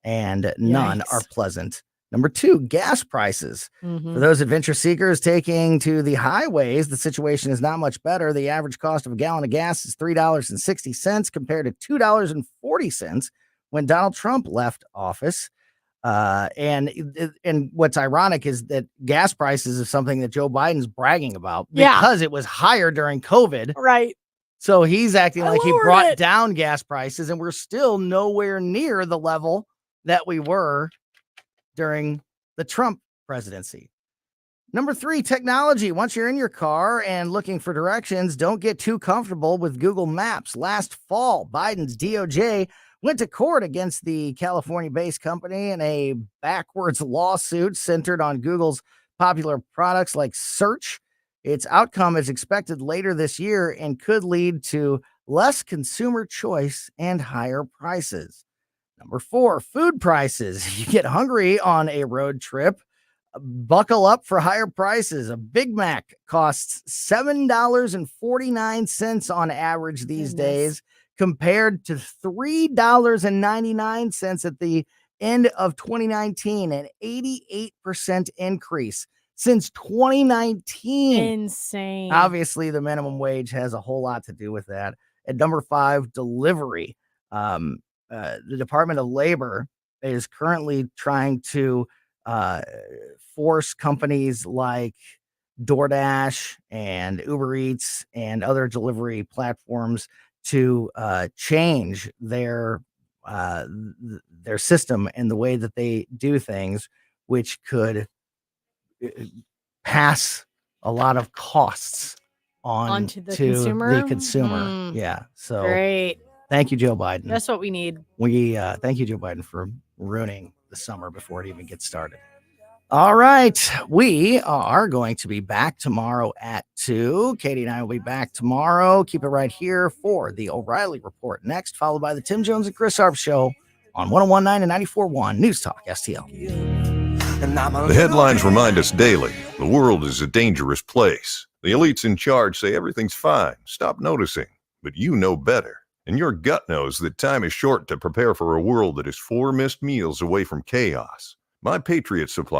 and none are pleasant. Number 2, gas prices. For those adventure seekers taking to the highways, the situation is not much better. The average cost of a gallon of gas is $3.60 compared to $2.40 when Donald Trump left office. And what's ironic is that gas prices is something that Joe Biden's bragging about because it was higher during COVID. Right. So he's acting like he brought down gas prices, and we're still nowhere near the level that we were during the Trump presidency. Number 3, technology. Once you're in your car and looking for directions, don't get too comfortable with Google Maps. Last fall, Biden's DOJ went to court against the California-based company in a backwards lawsuit centered on Google's popular products like search. Its outcome is expected later this year and could lead to less consumer choice and higher prices. Number 4, food prices. You get hungry on a road trip, buckle up for higher prices. A Big Mac costs $7.49 on average these days, compared to $3.99 at the end of 2019, an 88% increase since 2019. Insane. Obviously, the minimum wage has a whole lot to do with that. At number 5, delivery. The Department of Labor is currently trying to force companies like DoorDash and Uber Eats and other delivery platforms to change their system and the way that they do things, which could pass a lot of costs onto the consumer. Yeah. So great. Thank you, Joe Biden. That's what we need. Thank you, Joe Biden, for ruining the summer before it even gets started. All right. We are going to be back tomorrow at 2. Katie and I will be back tomorrow. Keep it right here for the O'Reilly Report next, followed by the Tim Jones and Chris Arp Show on 101.9 and 94.1 News Talk STL. The headlines remind us daily the world is a dangerous place. The elites in charge say everything's fine. Stop noticing. But you know better. And your gut knows that time is short to prepare for a world that is 4 missed meals away from chaos. My Patriot Supply